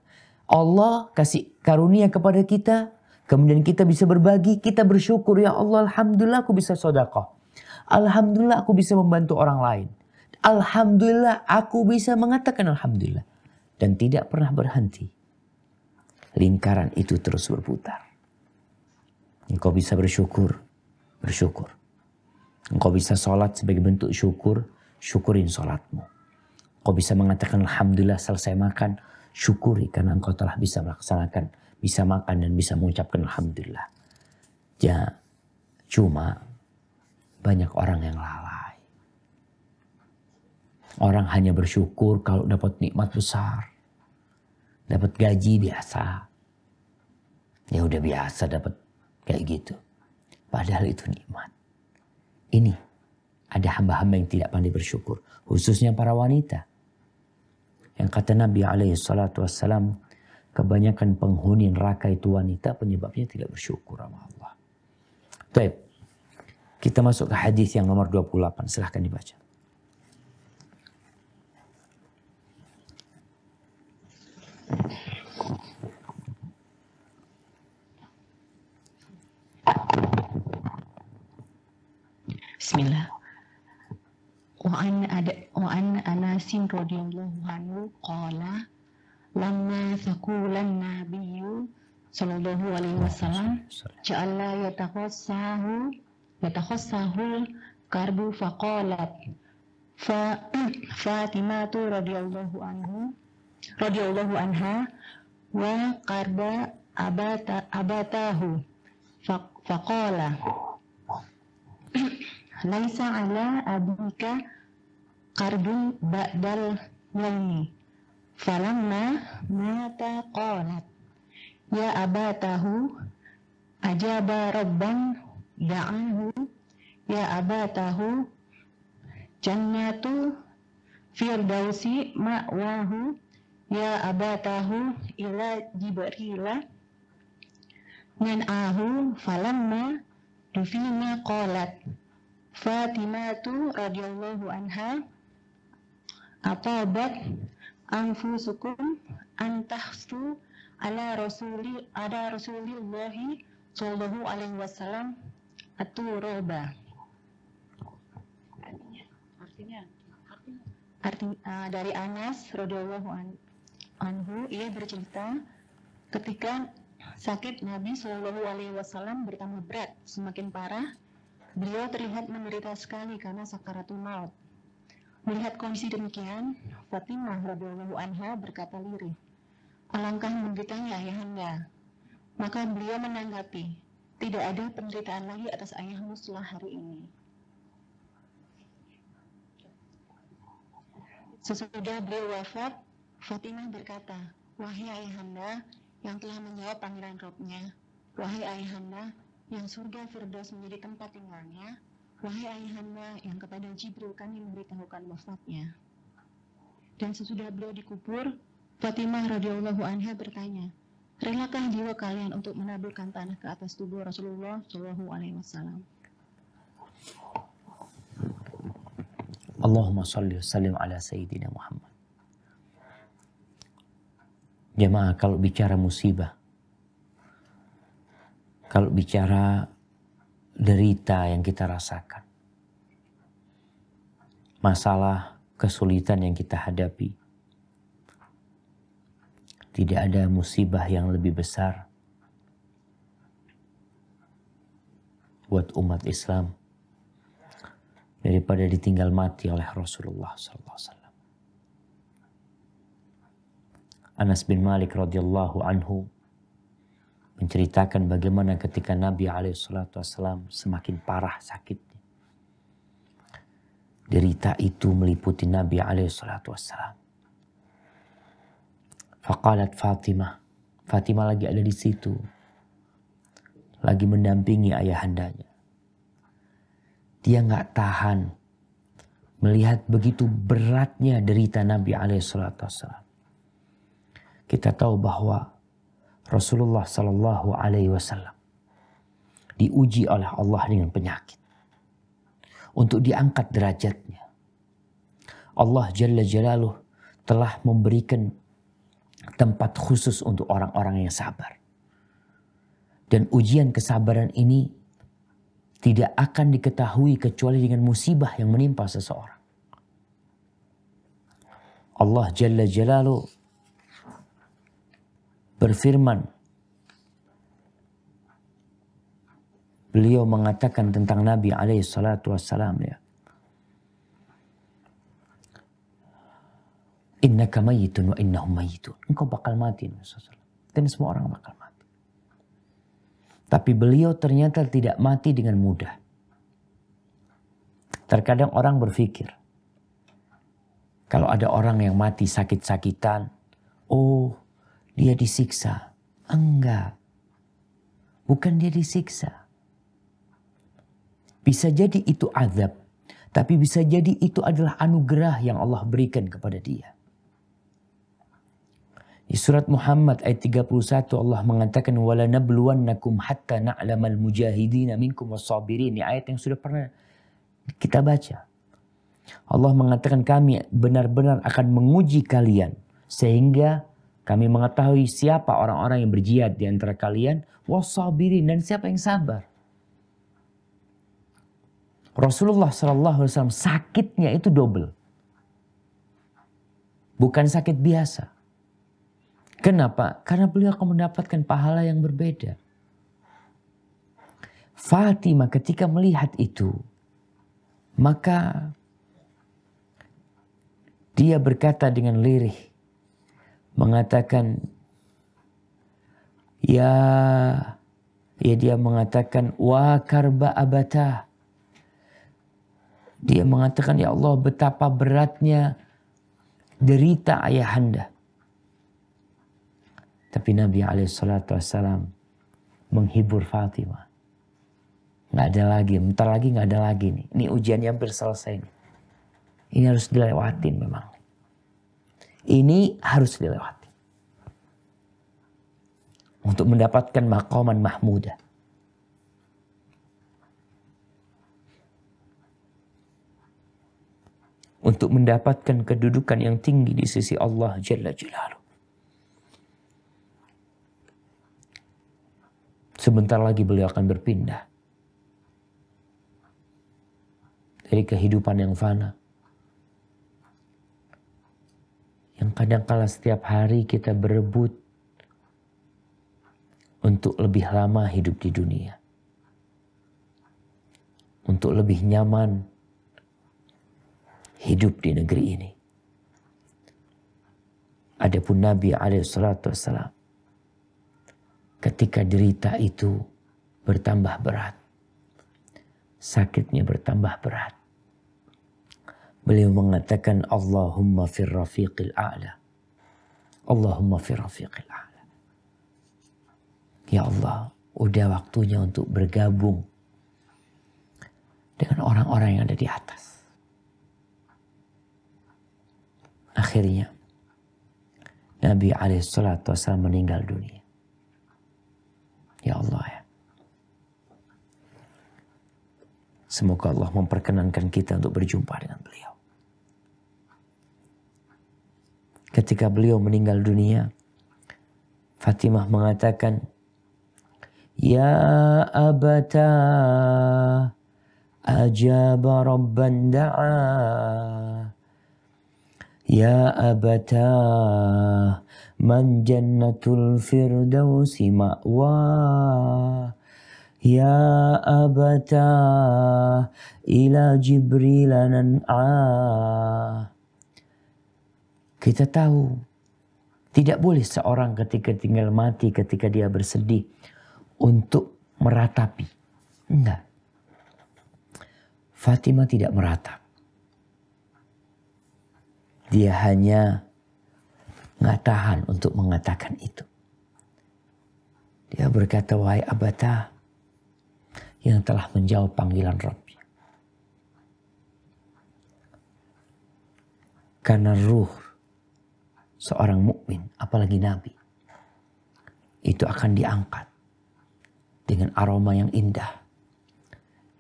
Allah kasih karunia kepada kita, kemudian kita bisa berbagi, kita bersyukur, ya Allah, alhamdulillah aku bisa sedekah. Alhamdulillah aku bisa membantu orang lain. Alhamdulillah aku bisa mengatakan alhamdulillah. Dan tidak pernah berhenti. Lingkaran itu terus berputar. Engkau bisa bersyukur, bersyukur. Engkau bisa sholat sebagai bentuk syukur, syukurin sholatmu. Engkau bisa mengatakan alhamdulillah selesai makan, syukuri karena engkau telah bisa melaksanakan, bisa makan dan bisa mengucapkan alhamdulillah. Ya, cuma banyak orang yang lalai. Orang hanya bersyukur kalau dapat nikmat besar. Dapat gaji biasa. Ya udah biasa dapat kayak gitu. Padahal itu nikmat. Ini ada hamba-hamba yang tidak pandai bersyukur. Khususnya para wanita. Yang kata Nabi SAW, kebanyakan penghuni neraka itu wanita, penyebabnya tidak bersyukur sama Allah. Baik, kita masuk ke hadis yang nomor 28, silahkan dibaca. Bismillah. وعن أنس رضي الله عنه قال لما ثقل النبي صلى الله عليه وسلم جعل يتخصه الكرب فقالت فاطمة رضي الله عنها وقرب أباتاه فقال ليس على أبيك قرب بعد اليوم فلما مات قالت يا أباته أجاب ربا دعاه يا أباته جنة فردوس مأواه يا أباته إلى جبريل ينعاه فلما دفن قالت فاطمة رضي الله عنها أطابت أنفسكم أن تحثوا على رسول الله صلى الله عليه وسلم التراب. Dari Anas radhiyallahu anhu, ia bercerita ketika sakit Nabi Shallallahu Alaihi Wasallam bertambah berat, semakin parah, beliau terlihat menderita sekali karena sakaratul maut. Melihat kondisi demikian, Fatimah radhiyallahu anha berkata lirih, "Alangkah menderitanya ayahanda." Maka beliau menanggapi, "Tidak ada penderitaan lagi atas ayahmu setelah hari ini." Sesudah beliau wafat, Fatimah berkata, "Wahai ayahanda yang telah menjawab panggilan Rabb-Nya, wahai ayahanda yang surga Firdaus menjadi tempat tinggalnya, wahai ayahanda yang kepada Jibril kami memberitahukan wafatnya." Dan sesudah beliau dikubur, Fatimah radhiyallahu anha bertanya, "Relakah jiwa kalian untuk menaburkan tanah ke atas tubuh Rasulullah Shallallahu Alaihi Wasallam?" Allahumma salli wa sallim ala Sayyidina Muhammad. Jemaah, kalau bicara musibah, kalau bicara derita yang kita rasakan, masalah kesulitan yang kita hadapi, tidak ada musibah yang lebih besar buat umat Islam daripada ditinggal mati oleh Rasulullah SAW. Anas bin Malik radhiyallahu anhu menceritakan bagaimana ketika Nabi SAW semakin parah sakitnya, derita itu meliputi Nabi SAW. Faqalat Fatimah lagi ada di situ, lagi mendampingi ayahandanya. Dia nggak tahan melihat begitu beratnya derita Nabi SAW. Kita tahu bahwa Rasulullah SAW diuji oleh Allah dengan penyakit untuk diangkat derajatnya. Allah Jalla Jalaluh telah memberikan tempat khusus untuk orang-orang yang sabar. Dan ujian kesabaran ini tidak akan diketahui kecuali dengan musibah yang menimpa seseorang. Allah Jalla Jalaluh berfirman, beliau mengatakan tentang Nabi SAW, ya, innaka mayyitun wa innahum mayyitun. Engkau bakal mati, dan semua orang bakal mati. Tapi beliau ternyata tidak mati dengan mudah. Terkadang orang berpikir, kalau ada orang yang mati sakit-sakitan, oh dia disiksa. Enggak. Bukan dia disiksa. Bisa jadi itu azab. Tapi bisa jadi itu adalah anugerah yang Allah berikan kepada dia. Di surat Muhammad ayat 31 Allah mengatakan walanabluwannakum hatta na'lamal mujahidina minkum was-sabirin. Ini ayat yang sudah pernah kita baca. Allah mengatakan kami benar-benar akan menguji kalian sehingga kami mengetahui siapa orang-orang yang berjihad di antara kalian was-sabirin, dan siapa yang sabar. Rasulullah SAW sakitnya itu double. Bukan sakit biasa. Kenapa? Karena beliau akan mendapatkan pahala yang berbeda. Fatimah ketika melihat itu, maka dia berkata dengan lirih, mengatakan, dia mengatakan, wa karba abata. Dia mengatakan, ya Allah, betapa beratnya derita ayahanda. Tapi Nabi SAW menghibur Fatimah. Nggak ada lagi, bentar lagi nggak ada lagi nih. Ini ujiannya hampir selesai nih. Ini harus dilewatin memang. Ini harus dilewati. Untuk mendapatkan maqaman mahmudah. Untuk mendapatkan kedudukan yang tinggi di sisi Allah Jalla Jalaluh. Sebentar lagi beliau akan berpindah dari kehidupan yang fana kadangkala setiap hari kita berebut untuk lebih lama hidup di dunia. Untuk lebih nyaman hidup di negeri ini. Adapun Nabi SAW ketika derita itu bertambah berat, sakitnya bertambah berat, beliau mengatakan Allahumma fir rafiqil a'la. Allahumma fir rafiqil a'la. Ya Allah, udah waktunya untuk bergabung dengan orang-orang yang ada di atas. Akhirnya Nabi SAW meninggal dunia. Ya Allah ya. Semoga Allah memperkenankan kita untuk berjumpa dengan beliau. Ketika beliau meninggal dunia, Fatimah mengatakan, Ya abata ajaba rabban da'a. Ya abata man jannatul firdausi ma'wa. Ya abata ila Jibril nan'a. Kita tahu tidak boleh seorang ketika tinggal mati, ketika dia bersedih untuk meratapi. Enggak. Fatimah tidak meratap. Dia hanya nggak tahan untuk mengatakan itu. Dia berkata, wahai abata yang telah menjawab panggilan Rabbi. Karena ruh seorang mukmin, apalagi Nabi, itu akan diangkat dengan aroma yang indah,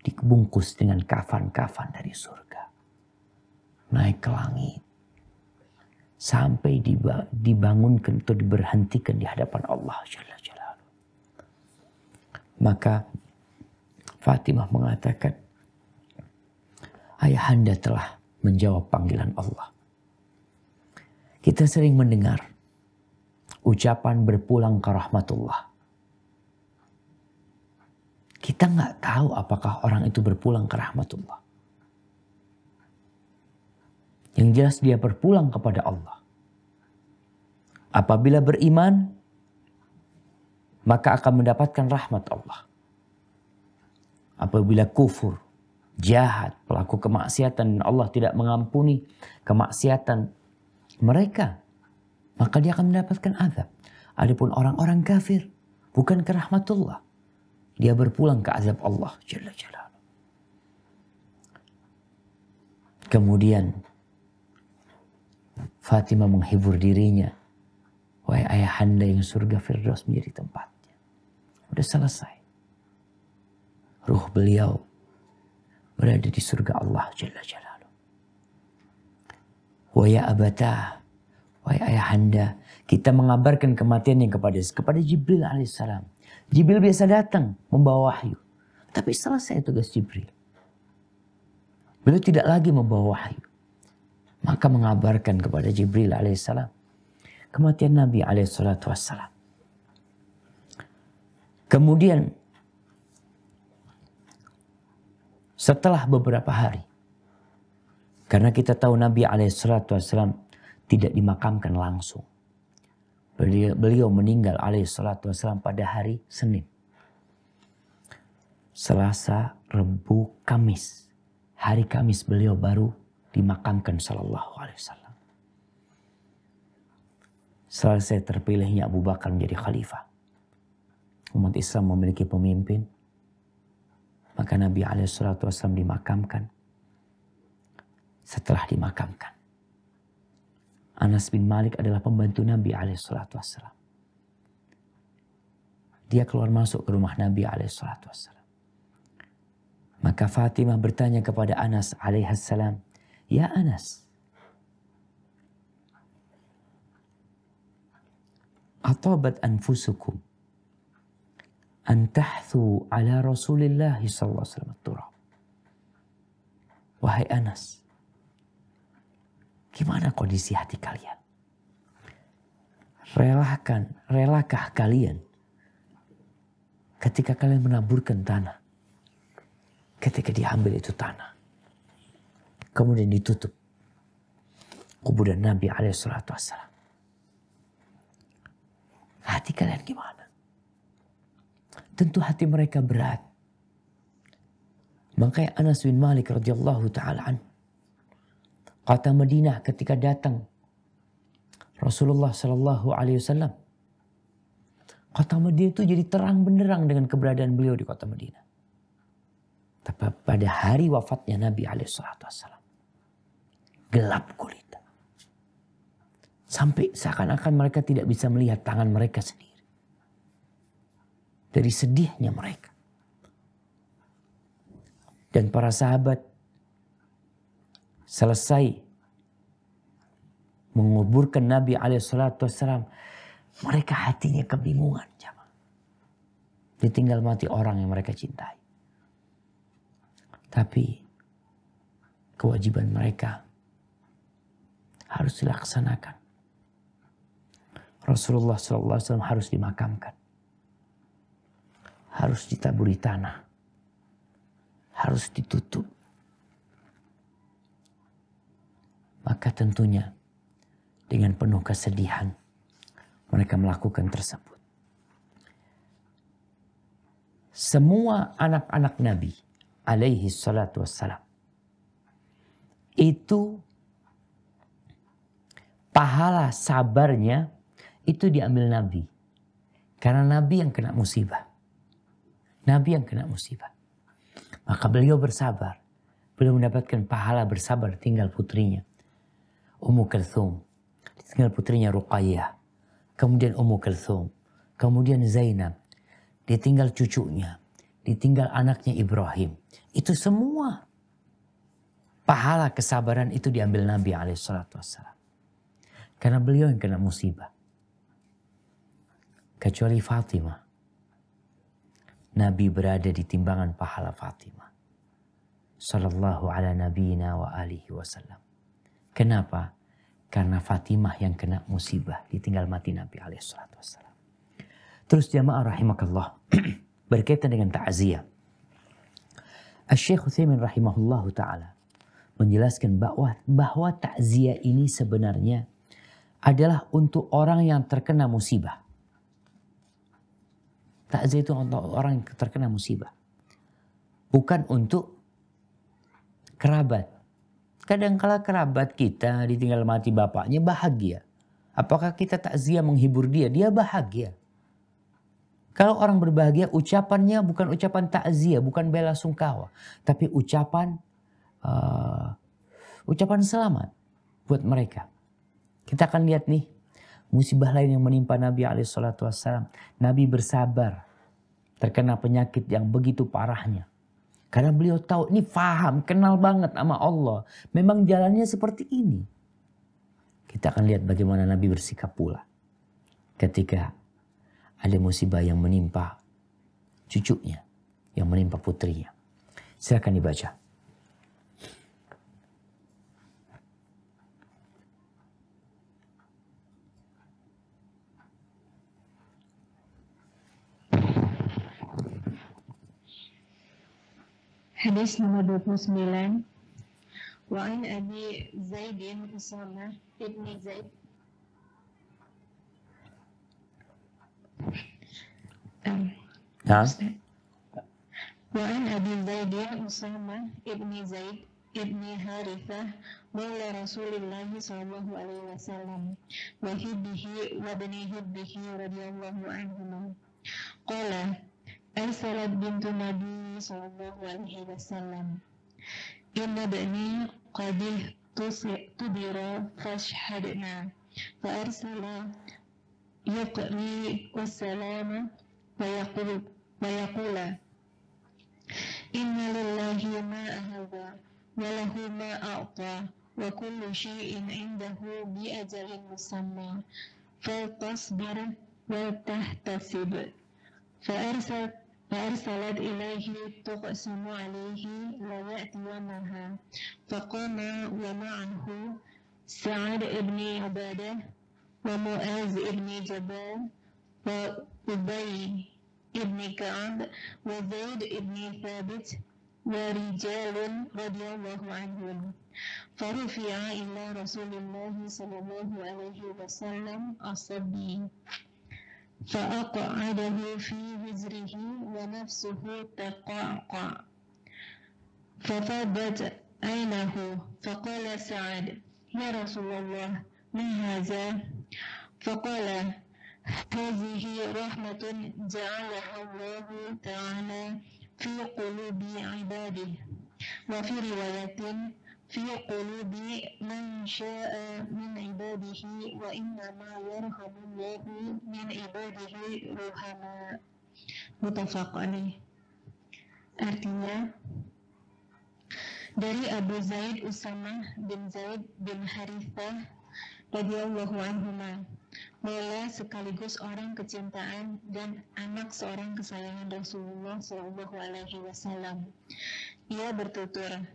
dibungkus dengan kafan-kafan dari surga, naik ke langit, sampai dibangunkan atau diberhentikan di hadapan Allah Jalla Jalaluhu. Maka Fatimah mengatakan, ayahanda telah menjawab panggilan Allah. Kita sering mendengar ucapan berpulang ke rahmatullah. Kita nggak tahu apakah orang itu berpulang ke rahmatullah. Yang jelas dia berpulang kepada Allah. Apabila beriman, maka akan mendapatkan rahmat Allah. Apabila kufur, jahat, pelaku kemaksiatan, dan Allah tidak mengampuni kemaksiatan mereka, maka dia akan mendapatkan azab. Adapun orang-orang kafir, bukan ke rahmatullah, dia berpulang ke azab Allah Jalla Jalaluhu. Kemudian Fatimah menghibur dirinya, wahai ayahanda yang surga Firdaus menjadi tempatnya. Udah selesai. Ruh beliau berada di surga Allah Jalla Jalaluhu. Wa ya abata, wahai ayahanda, kita mengabarkan kematiannya kepada Jibril alaihissalam. Jibril biasa datang membawa wahyu. Tapi selesai tugas Jibril. Beliau tidak lagi membawa wahyu. Maka mengabarkan kepada Jibril alaihissalam kematian Nabi alaihissalam. Kemudian setelah beberapa hari, karena kita tahu Nabi alaihissalam tidak dimakamkan langsung. Beliau meninggal alaihissalam pada hari Senin. Selasa, Rabu, Kamis. Hari Kamis beliau baru dimakamkan sallallahu alaihi wasallam. Selesai terpilihnya Abu Bakar menjadi khalifah. Umat Islam memiliki pemimpin. Maka Nabi alaihissalam dimakamkan. Setelah dimakamkan, Anas bin Malik adalah pembantu Nabi alaihissalam. Dia keluar masuk ke rumah Nabi alaihissalam. Maka Fatimah bertanya kepada Anas alaihissalam, ya Anas, atabat anfusukum an tahthu ala Rasulillah sallallahu alaihi wasallam turab. Wahai Anas, gimana kondisi hati kalian? relakah kalian ketika kalian menaburkan tanah, ketika diambil itu tanah, kemudian ditutup kuburan Nabi SAW. Hati kalian gimana? Tentu hati mereka berat. Makanya Anas bin Malik radhiyallahu ta'ala anhu, kota Madinah ketika datang Rasulullah sallallahu alaihi wasallam, kota Madinah itu jadi terang benderang dengan keberadaan beliau di kota Madinah. Tapi pada hari wafatnya Nabi alaihi wasallam, gelap gulita. Sampai seakan-akan mereka tidak bisa melihat tangan mereka sendiri. Dari sedihnya mereka. Dan para sahabat selesai menguburkan Nabi SAW, mereka hatinya kebingungan. Ditinggal mati orang yang mereka cintai. Tapi kewajiban mereka harus dilaksanakan. Rasulullah SAW harus dimakamkan. Harus ditaburi tanah. Harus ditutup. Maka tentunya dengan penuh kesedihan mereka melakukan tersebut. Semua anak-anak Nabi alaihi salatu wassalam itu pahala sabarnya itu diambil Nabi. Karena Nabi yang kena musibah. Nabi yang kena musibah. Maka beliau bersabar. Beliau mendapatkan pahala bersabar tinggal putrinya Ummu Kulthum. Tinggal putrinya Ruqayyah. Kemudian Ummu Kulthum. Kemudian Zainab. Ditinggal cucunya. Ditinggal anaknya Ibrahim. Itu semua pahala kesabaran itu diambil Nabi SAW. Karena beliau yang kena musibah. Kecuali Fatimah. Nabi berada di timbangan pahala Fatimah. Sallallahu ala nabiyina wa alihi wasallam. Kenapa? Karena Fatimah yang kena musibah. Ditinggal mati Nabi SAW. Terus jamaah rahimakallah. Berkaitan dengan ta'ziyah. Asy-Syaikh Utsaimin rahimahullahu ta'ala menjelaskan bahwa ta'ziyah ini sebenarnya adalah untuk orang yang terkena musibah. Ta'ziyah itu untuk orang yang terkena musibah. Bukan untuk kerabat. Kadang-kala kerabat kita ditinggal mati bapaknya bahagia. Apakah kita ta'ziyah menghibur dia? Dia bahagia. Kalau orang berbahagia ucapannya bukan ucapan ta'ziyah, bukan bela sungkawa. Tapi ucapan selamat buat mereka. Kita akan lihat nih. Musibah lain yang menimpa Nabi SAW. Nabi bersabar. Terkena penyakit yang begitu parahnya. Karena beliau tahu, ini faham, kenal banget sama Allah. Memang jalannya seperti ini. Kita akan lihat bagaimana Nabi bersikap pula. Ketika ada musibah yang menimpa cucunya. Yang menimpa putrinya. Silakan dibaca. Hadis nomor 29. Wa an Abi Zaidin Usamah ibni Zaid. Wa an Abi Zaidin Usamah ibni Zaid ibni Harithah maula Rasulillah sallallahu alaihi wasallam wa hibbihi wa bani hibbihi radhiyallahu anhum. Qala أرسلت بنت النبي صلى الله عليه وسلم إن بني قد اختبر فاشهدنا فأرسل يقري والسلام ويقول إن لله ما أهب وله ما أعطى وكل شيء عنده بأجل مسمى فلتصبر وتحتسب فأرسلت إليه تقسم عليه لا يأتينها فقام ومعه سعد بن عبادة ومعاذ بن جبل وأبي بن كعب وزيد بن ثابت ورجال رضي الله عنهم فرفع إلى رسول الله صلى الله عليه وسلم الصبي فأقعده في وزره ونفسه تقعقع ففاضت عينه فقال سعد يا رسول الله ما هذا فقال هذه رحمة جعلها الله تعالى في قلوب عباده وفي رواية في قلوب من شاء من عباده وإنما يرحم الله من عباده الرحماء متفق عليه. Artinya, dari Abu Zaid Usamah bin Zaid bin Harithah radhiyallahu anhuma, maula sekaligus orang kecintaan dan anak seorang kesayangan Rasulullah Shallallahu Alaihi Wasallam. Ia bertutur,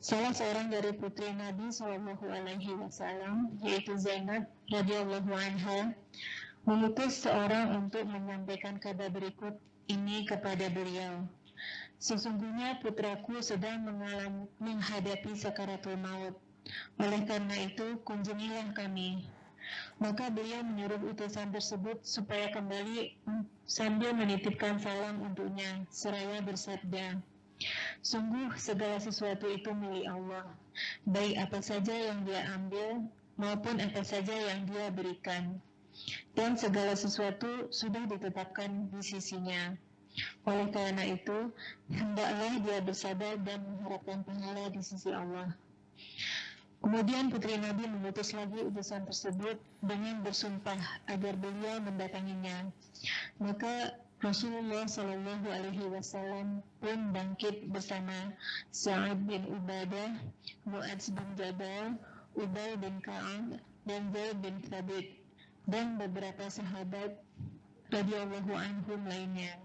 salah seorang dari putri Nabi Shallallahu Alaihi Wasallam, yaitu Zainab radhiyallahu anha, mengutus seorang untuk menyampaikan kabar berikut ini kepada beliau. Sesungguhnya putraku sedang menghadapi sakaratul maut. Oleh karena itu, kunjungilah kami. Maka beliau menyuruh utusan tersebut supaya kembali sambil menitipkan salam untuknya, seraya bersabda, sungguh segala sesuatu itu milik Allah, baik apa saja yang dia ambil maupun apa saja yang dia berikan. Dan segala sesuatu sudah ditetapkan di sisinya. Oleh karena itu, hendaklah dia bersabar dan mengharapkan pahala di sisi Allah. Kemudian putri Nabi mengutus lagi utusan tersebut dengan bersumpah agar beliau mendatanginya. Maka Rasulullah Shallallahu Alaihi Wasallam pun bangkit bersama Sa'ad bin Ubadah, Mu'adz bin Jabal, Ubay bin Ka'ab, dan Zaid bin Thabit, dan beberapa sahabat radhiyallahu anhum lainnya.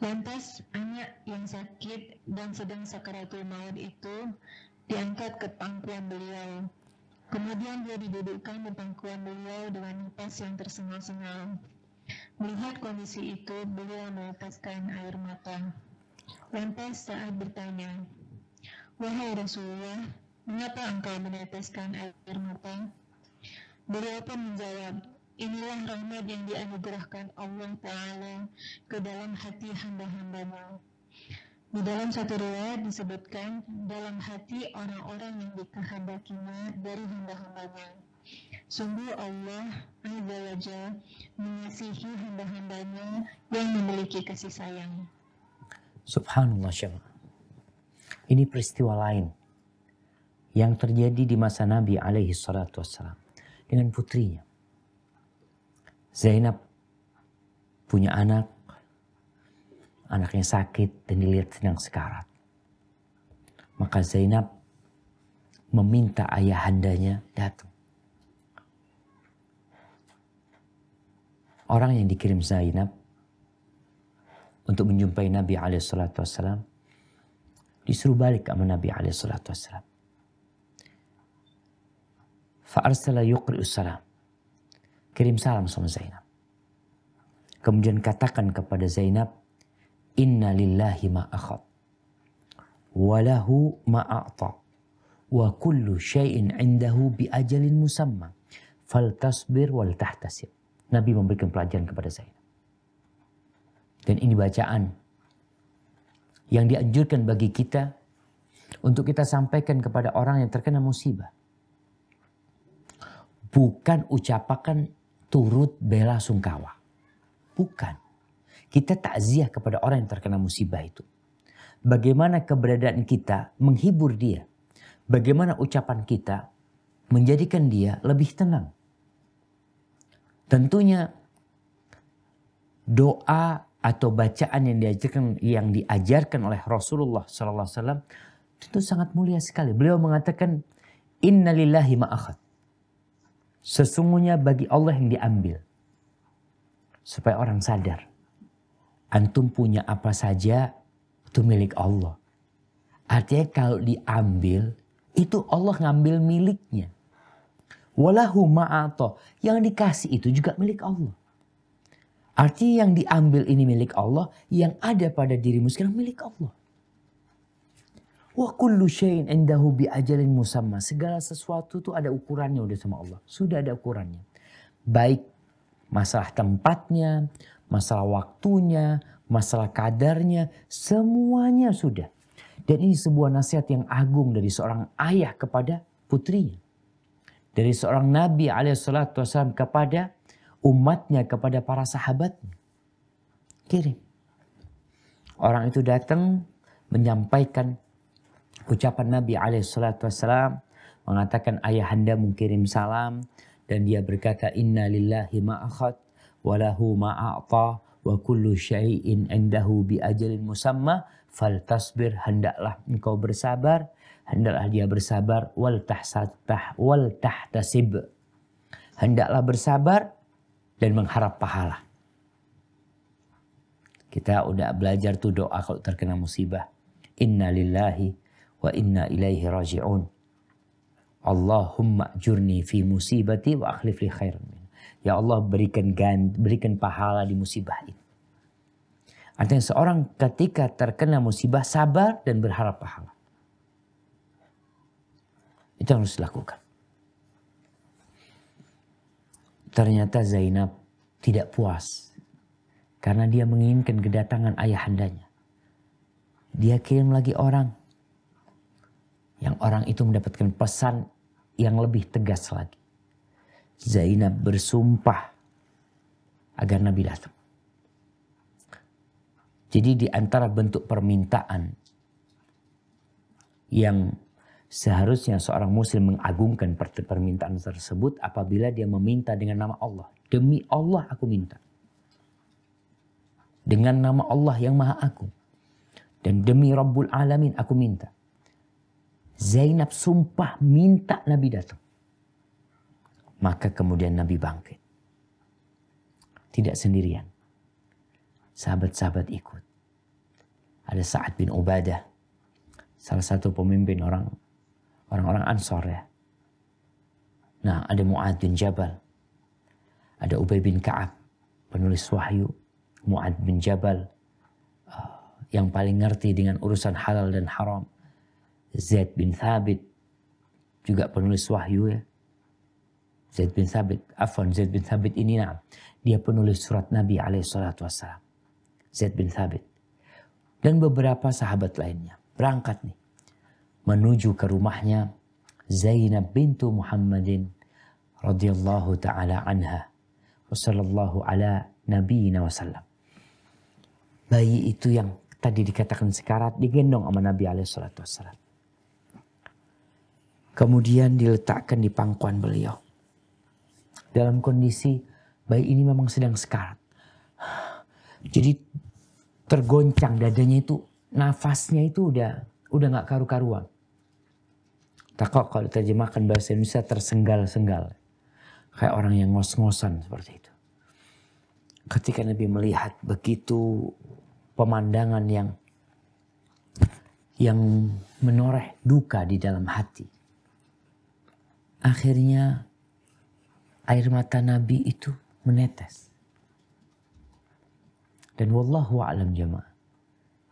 Lantas anak yang sakit dan sedang sakaratul maut itu diangkat ke pangkuan beliau. Kemudian dia didudukkan di pangkuan beliau dengan napas yang tersengal-sengal. Melihat kondisi itu, beliau melepaskan air mata. Lantas saat bertanya, wahai Rasulullah, mengapa engkau meneteskan air mata? Beliau pun menjawab, inilah rahmat yang dianugerahkan Allah Ta'ala ke dalam hati hamba-hambanya. Di dalam satu riwayat disebutkan dalam hati orang-orang yang dikehendakinya dari hamba-hambanya. Sungguh Allah Azza wa Jalla mengasihi hamba-hambanya yang memiliki kasih sayang. Subhanallah syabab. Ini peristiwa lain yang terjadi di masa Nabi alaihi salatu wassalam dengan putrinya. Zainab punya anaknya sakit dan dilihat sedang sekarat. Maka Zainab meminta ayahandanya datang. Orang yang dikirim Zainab untuk menjumpai Nabi SAW disuruh balik sama Nabi SAW. Fa'arsala yuqri'us salam. Kirim salam sama Zainab. Kemudian katakan kepada Zainab, inna lillahi ma akhad, walahu ma a'ta, wa kullu syai'in indahu bi ajalin musamma, fal tasbir wal tahtasib. Nabi memberikan pelajaran kepada Zainab. Dan ini bacaan yang dianjurkan bagi kita untuk kita sampaikan kepada orang yang terkena musibah. Bukan ucapan turut bela sungkawa. Bukan. Kita takziah kepada orang yang terkena musibah itu. Bagaimana keberadaan kita menghibur dia. Bagaimana ucapan kita menjadikan dia lebih tenang. Tentunya doa atau bacaan yang diajarkan oleh Rasulullah SAW itu sangat mulia sekali. Beliau mengatakan, inna lillahi ma akhad. Sesungguhnya bagi Allah yang diambil. Supaya orang sadar. Antum punya apa saja itu milik Allah. Artinya kalau diambil itu Allah ngambil miliknya. Walahu ma'ata. Yang dikasih itu juga milik Allah. Artinya yang diambil ini milik Allah. Yang ada pada dirimu sekarang milik Allah. Wa kullu syai'in indahu bi ajalin musamma. Segala sesuatu itu ada ukurannya udah sama Allah. Sudah ada ukurannya. Baik masalah tempatnya, masalah waktunya, masalah kadarnya, semuanya sudah. Dan ini sebuah nasihat yang agung dari seorang ayah kepada putrinya. Dari seorang Nabi SAW kepada umatnya, kepada para sahabatnya. Kirim. Orang itu datang menyampaikan ucapan Nabi SAW. Mengatakan ayahanda mengirim salam. Dan dia berkata inna lillahi ma'akhad walahu ma'a'ta wa kullu syai'in indahu bi ajalin musamma. Faltasbir, hendaklah engkau bersabar, hendaklah dia bersabar, wal tahtasib, hendaklah bersabar dan mengharap pahala. Kita udah belajar tuh doa kalau terkena musibah. Inna lillahi wa inna ilaihi raji'un. Allahumma ajurni fi musibati wa akhlif li khairan. Ya Allah berikan pahala di musibah ini. Artinya seorang ketika terkena musibah sabar dan berharap pahala. Itu yang harus dilakukan. Ternyata Zainab tidak puas. Karena dia menginginkan kedatangan ayahandanya. Dia kirim lagi orang. Yang orang itu mendapatkan pesan yang lebih tegas lagi. Zainab bersumpah agar Nabi datang. Jadi di antara bentuk permintaan yang seharusnya seorang muslim mengagungkan permintaan tersebut apabila dia meminta dengan nama Allah. Demi Allah aku minta. Dengan nama Allah yang Maha Agung. Dan demi Rabbul Alamin aku minta. Zainab sumpah minta Nabi datang. Maka kemudian Nabi bangkit. Tidak sendirian. Sahabat-sahabat ikut. Ada Sa'ad bin Ubadah. Salah satu pemimpin orang-orang Ansor ya. Nah ada Mu'ad bin Jabal. Ada Ubay bin Ka'ab. Penulis wahyu. Mu'ad bin Jabal. Yang paling ngerti dengan urusan halal dan haram. Zaid bin Thabit. Juga penulis wahyu ya. Zaid bin Thabit ini dia penulis surat Nabi SAW. Zaid bin Thabit. Dan beberapa sahabat lainnya. Berangkat nih. Menuju ke rumahnya Zainab bintu Muhammadin. Radhiyallahu ta'ala anha. Wassallallahu ala nabiyina wasallam. Bayi itu yang tadi dikatakan sekarat digendong sama Nabi SAW. Kemudian diletakkan di pangkuan beliau. Dalam kondisi bayi ini memang sedang sekarat. Jadi tergoncang dadanya itu, nafasnya itu udah gak karu-karuan. Tak kalau terjemahkan bahasa Indonesia tersenggal-senggal. Kayak orang yang ngos-ngosan seperti itu. Ketika Nabi melihat begitu pemandangan yang menoreh duka di dalam hati. Akhirnya air mata Nabi itu menetes. Dan wallahu a'lam jamaah.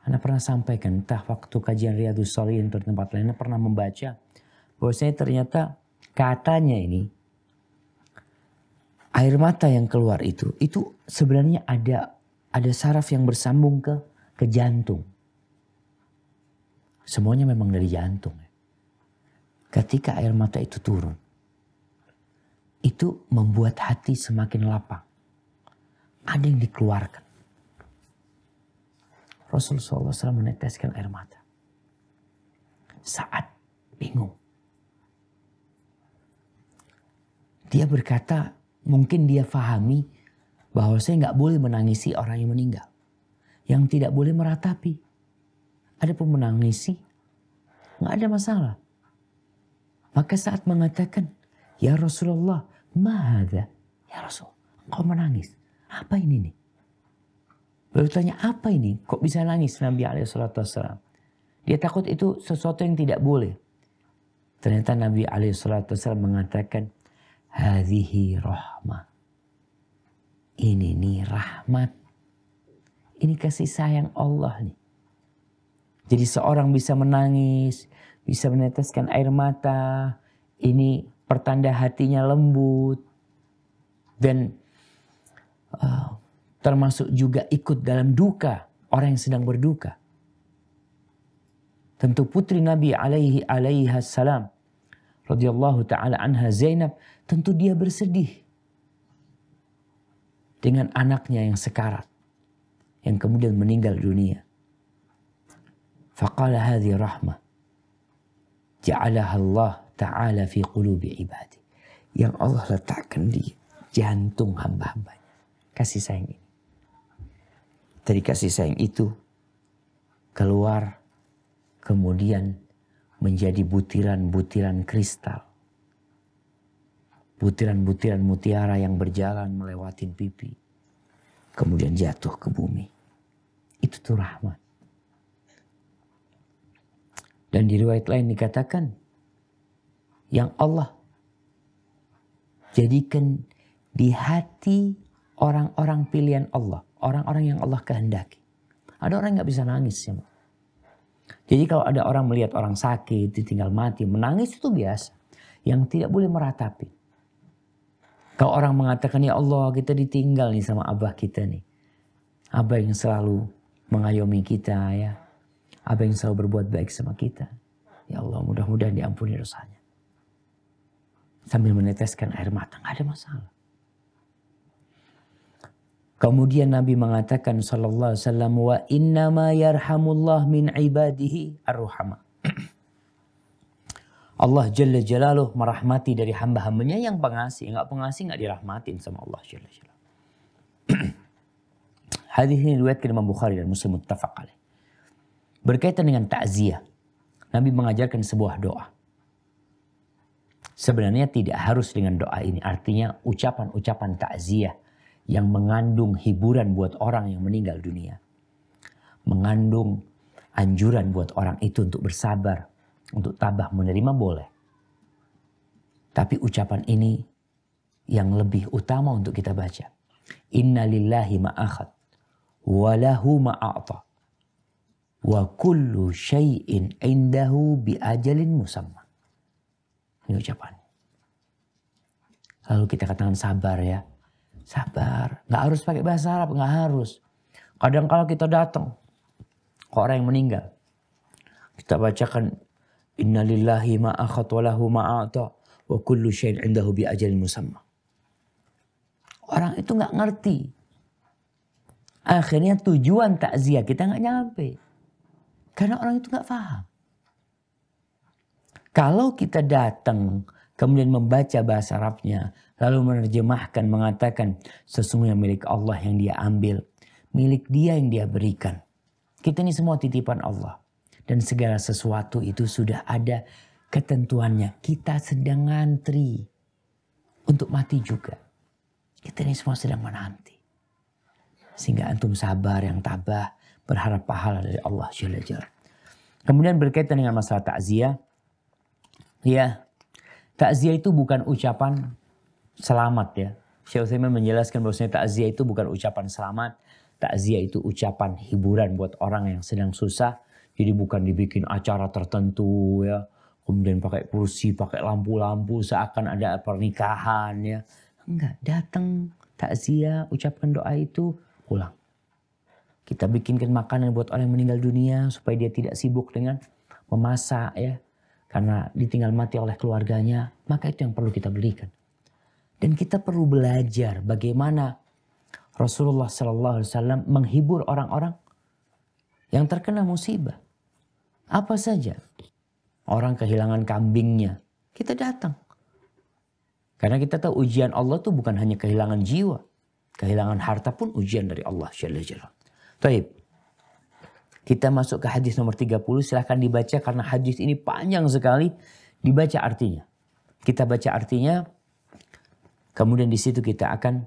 Anda pernah sampaikan entah waktu kajian Riyadhus Shalihin atau tempat lainnya pernah membaca bahwasanya ternyata katanya ini air mata yang keluar itu sebenarnya ada saraf yang bersambung ke jantung. Semuanya memang dari jantung. Ketika air mata itu turun, itu membuat hati semakin lapang. Ada yang dikeluarkan. Rasulullah SAW meneteskan air mata. Saat bingung. Dia berkata, mungkin dia fahami bahwa saya nggak boleh menangisi orang yang meninggal. Yang tidak boleh meratapi. Adapun menangisi, nggak ada masalah. Maka saat mengatakan, ya Rasulullah, mahadha? Ya Rasul, engkau menangis. Apa ini nih? Beliau tanya, apa ini? Kok bisa nangis Nabi SAW? Dia takut itu sesuatu yang tidak boleh. Ternyata Nabi SAW mengatakan, hadhihi rahmah. Ini nih rahmat. Ini kasih sayang Allah nih. Jadi seorang bisa menangis, bisa meneteskan air mata. Ini pertanda hatinya lembut. Dan termasuk juga ikut dalam duka orang yang sedang berduka. Tentu putri Nabi alaihi salam radhiyallahu taala anha Zainab, tentu dia bersedih dengan anaknya yang sekarat, yang kemudian meninggal dunia. Faqala hadhi rahmah ja'alaha Allah ta'ala fi qulubi ibadi. Yang Allah letakkan di jantung hamba-hambanya. Kasih sayang ini. Dari kasih sayang itu keluar kemudian menjadi butiran-butiran kristal. Butiran-butiran mutiara yang berjalan melewati pipi. Kemudian jatuh ke bumi. Itu tuh rahmat. Dan di riwayat lain dikatakan yang Allah jadikan di hati orang-orang pilihan Allah. Orang-orang yang Allah kehendaki. Ada orang yang gak bisa nangis ya. Jadi kalau ada orang melihat orang sakit, ditinggal mati, menangis itu biasa. Yang tidak boleh meratapi. Kalau orang mengatakan, ya Allah kita ditinggal nih sama abah kita nih. Abah yang selalu mengayomi kita ya. Abah yang selalu berbuat baik sama kita. Ya Allah mudah-mudahan diampuni dosanya. Sambil meneteskan air mata, gak ada masalah. Kemudian Nabi mengatakan sallallahu alaihi wasallam, wa innama yarhamullah min ibadihi ar-ruhama. Allah Jalla Jalaluh merahmati dari hamba-hambanya yang pengasih. Enggak pengasih enggak dirahmatin sama Allah Jalla Jalaluh. Hadis ini diriwayatkan Imam Bukhari dan Muslim muttafaq alaih. Berkaitan dengan takziah, Nabi mengajarkan sebuah doa. Sebenarnya tidak harus dengan doa ini. Artinya ucapan-ucapan takziah yang mengandung hiburan buat orang yang meninggal dunia. Mengandung anjuran buat orang itu untuk bersabar, untuk tabah menerima boleh. Tapi ucapan ini yang lebih utama untuk kita baca. Inna lillahi ma'akhad, wa lahu ma'a'ta, wa kullu syai'in indahu bi ajalin musamma. Ini ucapan. Lalu kita katakan sabar ya. Sabar. Gak harus pakai bahasa Arab. Gak harus. Kadang kalau kita datang ke orang yang meninggal. Kita bacakan. Inna lillahi ma'akhat wa lahu ma'ata. Wa kullu syai'in indahu bi ajalin musamma. Orang itu gak ngerti. Akhirnya tujuan takziah kita gak nyampe. Karena orang itu gak paham. Kalau kita datang kemudian membaca bahasa Arabnya, lalu menerjemahkan, mengatakan sesungguhnya milik Allah yang dia ambil, milik dia yang dia berikan. Kita ini semua titipan Allah. Dan segala sesuatu itu sudah ada ketentuannya. Kita sedang ngantri untuk mati juga. Kita ini semua sedang menanti. Sehingga antum sabar yang tabah, berharap pahala dari Allah Jalla Jalla. Kemudian berkaitan dengan masalah takziah. Ya, takziah itu bukan ucapan selamat ya. Syekh Utsaimin menjelaskan bahwasanya takziah itu bukan ucapan selamat. Takziah itu ucapan hiburan buat orang yang sedang susah. Jadi bukan dibikin acara tertentu ya. Kemudian pakai kursi, pakai lampu-lampu seakan ada pernikahan ya. Enggak, datang takziah, ucapkan doa itu, pulang. Kita bikinkan makanan buat orang yang meninggal dunia supaya dia tidak sibuk dengan memasak ya. Karena ditinggal mati oleh keluarganya, maka itu yang perlu kita berikan. Dan kita perlu belajar bagaimana Rasulullah SAW menghibur orang-orang yang terkena musibah. Apa saja. Orang kehilangan kambingnya, kita datang. Karena kita tahu ujian Allah itu bukan hanya kehilangan jiwa. Kehilangan harta pun ujian dari Allah. Baik. Kita masuk ke hadis nomor 30. Silahkan dibaca karena hadis ini panjang sekali. Dibaca artinya. Kita baca artinya. Kemudian di situ kita akan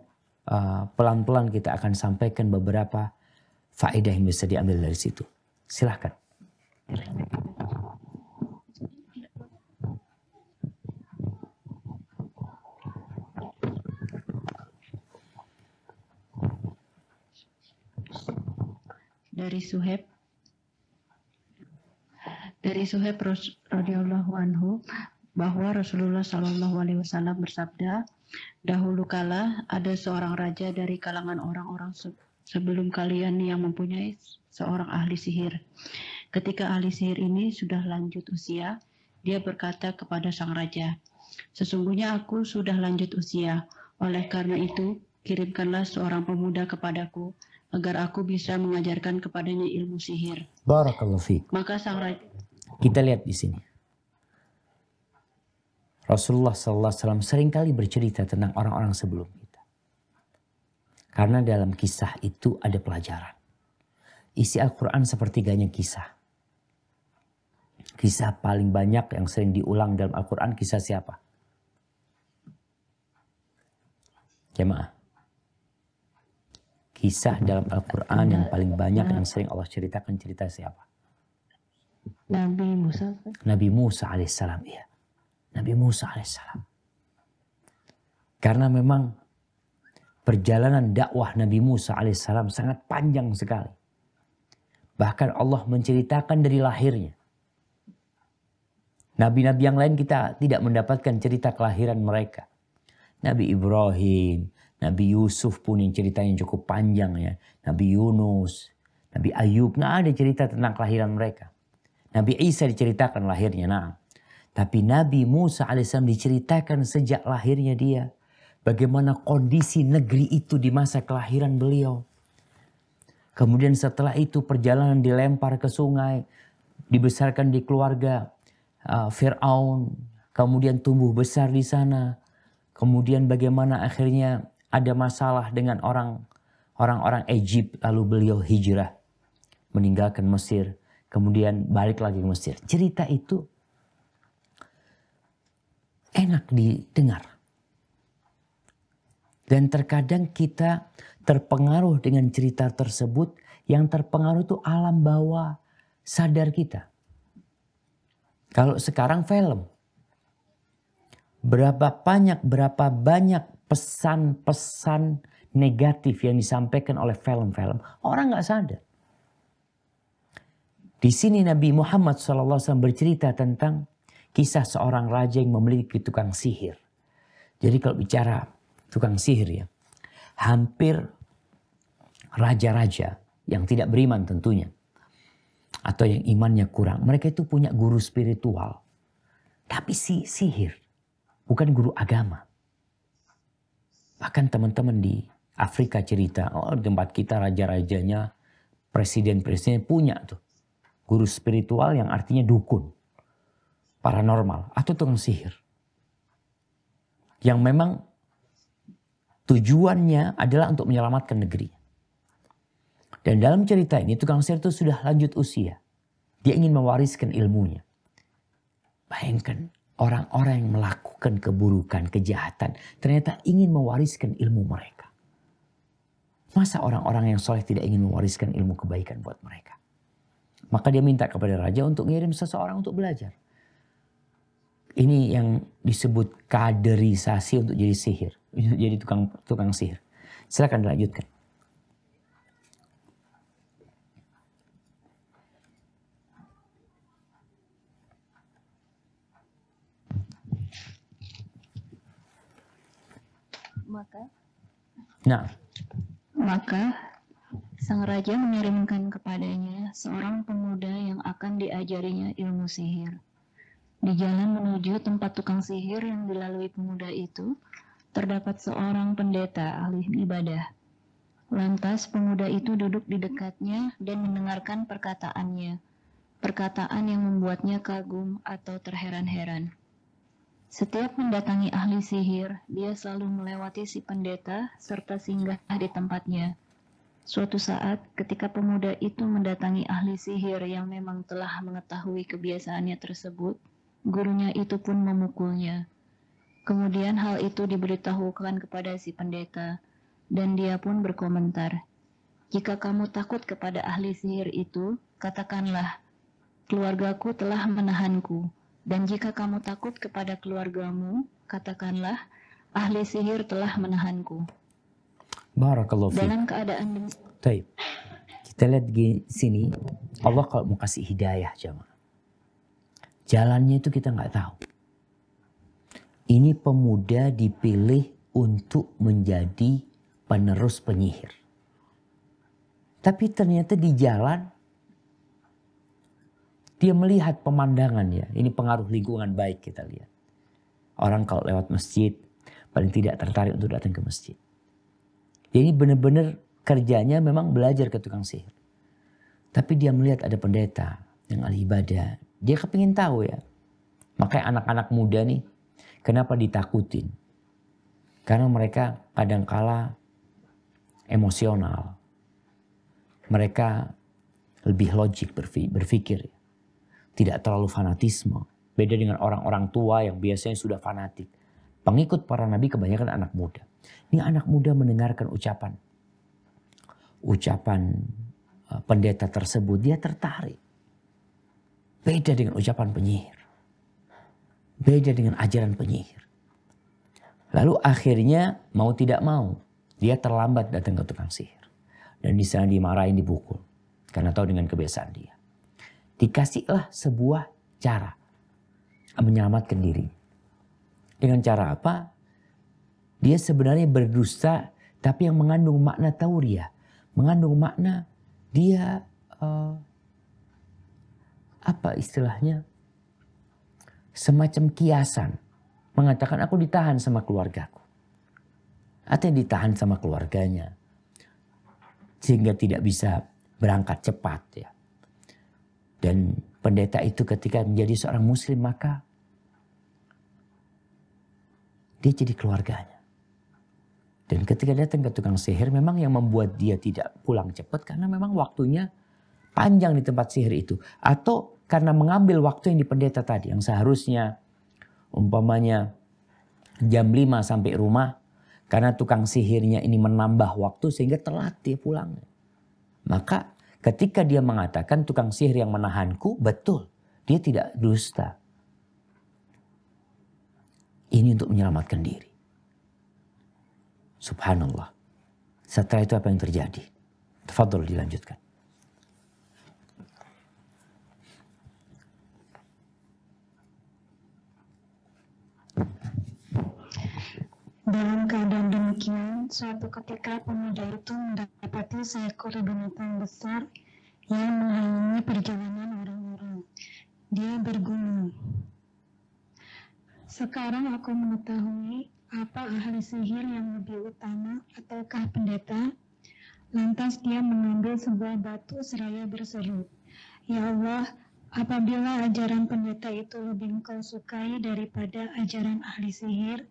pelan-pelan kita akan sampaikan beberapa faedah yang bisa diambil dari situ. Silahkan. dari Suhaib radhiyallahu anhu bahwa Rasulullah Shallallahu Alaihi Wasallam bersabda, dahulu kala ada seorang raja dari kalangan orang-orang sebelum kalian yang mempunyai seorang ahli sihir. Ketika ahli sihir ini sudah lanjut usia, dia berkata kepada sang raja, sesungguhnya aku sudah lanjut usia, oleh karena itu kirimkanlah seorang pemuda kepadaku agar aku bisa mengajarkan kepadanya ilmu sihir. Barakallahu fiik. Maka sang raja, kita lihat di sini. Rasulullah SAW seringkali bercerita tentang orang-orang sebelum kita. Karena dalam kisah itu ada pelajaran. Isi Al-Quran sepertiganya kisah. Kisah paling banyak yang sering diulang dalam Al-Quran kisah siapa? Jemaah. Kisah dalam Al-Quran yang paling banyak yang sering Allah ceritakan cerita siapa? Nabi Musa. Nabi Musa alaihissalam, iya. Nabi Musa alaihissalam. Karena memang perjalanan dakwah Nabi Musa alaihissalam sangat panjang sekali. Bahkan Allah menceritakan dari lahirnya. Nabi-nabi yang lain kita tidak mendapatkan cerita kelahiran mereka. Nabi Ibrahim, Nabi Yusuf pun yang ceritanya cukup panjang ya. Nabi Yunus, Nabi Ayub, nggak ada cerita tentang kelahiran mereka. Nabi Isa diceritakan lahirnya, nah. Tapi Nabi Musa alaihissalam diceritakan sejak lahirnya dia. Bagaimana kondisi negeri itu di masa kelahiran beliau. Kemudian setelah itu perjalanan dilempar ke sungai. Dibesarkan di keluarga Fir'aun. Kemudian tumbuh besar di sana. Kemudian bagaimana akhirnya ada masalah dengan orang-orang Egypt. Lalu beliau hijrah. Meninggalkan Mesir. Kemudian balik lagi ke Mesir. Cerita itu enak didengar. Dan terkadang kita terpengaruh dengan cerita tersebut. Yang terpengaruh itu alam bawah sadar kita. Kalau sekarang film. Berapa banyak pesan-pesan negatif yang disampaikan oleh film-film. Orang gak sadar. Di sini Nabi Muhammad SAW bercerita tentang kisah seorang raja yang memiliki tukang sihir. Jadi kalau bicara tukang sihir ya. Hampir raja-raja yang tidak beriman tentunya. Atau yang imannya kurang. Mereka itu punya guru spiritual. Tapi sihir. Bukan guru agama. Bahkan teman-teman di Afrika cerita. Oh tempat kita raja-rajanya. Presiden-presiden punya tuh. Guru spiritual yang artinya dukun. Paranormal atau tukang sihir. Yang memang tujuannya adalah untuk menyelamatkan negeri. Dan dalam cerita ini tukang sihir itu sudah lanjut usia. Dia ingin mewariskan ilmunya. Bayangkan orang-orang yang melakukan keburukan, kejahatan. Ternyata ingin mewariskan ilmu mereka. Masa orang-orang yang soleh tidak ingin mewariskan ilmu kebaikan buat mereka? Maka dia minta kepada raja untuk ngirim seseorang untuk belajar. Ini yang disebut kaderisasi untuk jadi sihir. Jadi tukang sihir. Silakan dilanjutkan. Maka sang raja mengirimkan kepadanya seorang pemuda yang akan diajarinya ilmu sihir. Di jalan menuju tempat tukang sihir yang dilalui pemuda itu, terdapat seorang pendeta ahli ibadah. Lantas pemuda itu duduk di dekatnya dan mendengarkan perkataannya. Perkataan yang membuatnya kagum atau terheran-heran. Setiap mendatangi ahli sihir, dia selalu melewati si pendeta serta singgah di tempatnya. Suatu saat ketika pemuda itu mendatangi ahli sihir yang memang telah mengetahui kebiasaannya tersebut, gurunya itu pun memukulnya. Kemudian hal itu diberitahukan kepada si pendeta, dan dia pun berkomentar, "Jika kamu takut kepada ahli sihir itu, katakanlah, keluargaku telah menahanku. Dan jika kamu takut kepada keluargamu, katakanlah, ahli sihir telah menahanku." Barakallahu fiik. Dalam keadaan Taib. Kita lihat di sini, Allah kalau mau kasih hidayah jamaah, jalannya itu kita nggak tahu. Ini pemuda dipilih untuk menjadi penerus penyihir. Tapi ternyata di jalan dia melihat pemandangan ya. Ini pengaruh lingkungan baik kita lihat. Orang kalau lewat masjid paling tidak tertarik untuk datang ke masjid. Jadi benar-benar kerjanya memang belajar ke tukang sihir. Tapi dia melihat ada pendeta yang ahli ibadah. Dia kepingin tahu ya. Makanya anak-anak muda nih kenapa ditakutin? Karena mereka kadangkala emosional. Mereka lebih logik berpikir. Tidak terlalu fanatisme. Beda dengan orang-orang tua yang biasanya sudah fanatik. Pengikut para nabi kebanyakan anak muda. Ini anak muda mendengarkan ucapan pendeta tersebut. Dia tertarik. Beda dengan ucapan penyihir. Beda dengan ajaran penyihir. Lalu akhirnya mau tidak mau. Dia terlambat datang ke tukang sihir. Dan di sana dimarahin, dipukul. Karena tahu dengan kebiasaan dia. Dikasihlah sebuah cara menyelamatkan diri. Dengan cara apa? Dia sebenarnya berdusta, tapi yang mengandung makna tauriah. Mengandung makna dia, apa istilahnya? Semacam kiasan. Mengatakan aku ditahan sama keluargaku. Atau yang ditahan sama keluarganya. Sehingga tidak bisa berangkat cepat ya. Dan pendeta itu ketika menjadi seorang muslim maka dia jadi keluarganya. Dan ketika datang ke tukang sihir memang yang membuat dia tidak pulang cepat karena memang waktunya panjang di tempat sihir itu. Atau karena mengambil waktu yang di pendeta tadi yang seharusnya umpamanya jam 5 sampai rumah. Karena tukang sihirnya ini menambah waktu sehingga telat dia pulang. Maka ketika dia mengatakan tukang sihir yang menahanku, betul. Dia tidak dusta. Ini untuk menyelamatkan diri. Subhanallah. Setelah itu apa yang terjadi? Tafadhol dilanjutkan. Dalam keadaan demikian, suatu ketika pemuda itu mendapati seekor binatang besar yang menghalangi perjalanan orang-orang. Dia bergumam, "Sekarang aku mengetahui apa ahli sihir yang lebih utama ataukah pendeta?" Lantas dia mengambil sebuah batu seraya berseru, "Ya Allah, apabila ajaran pendeta itu lebih engkau sukai daripada ajaran ahli sihir,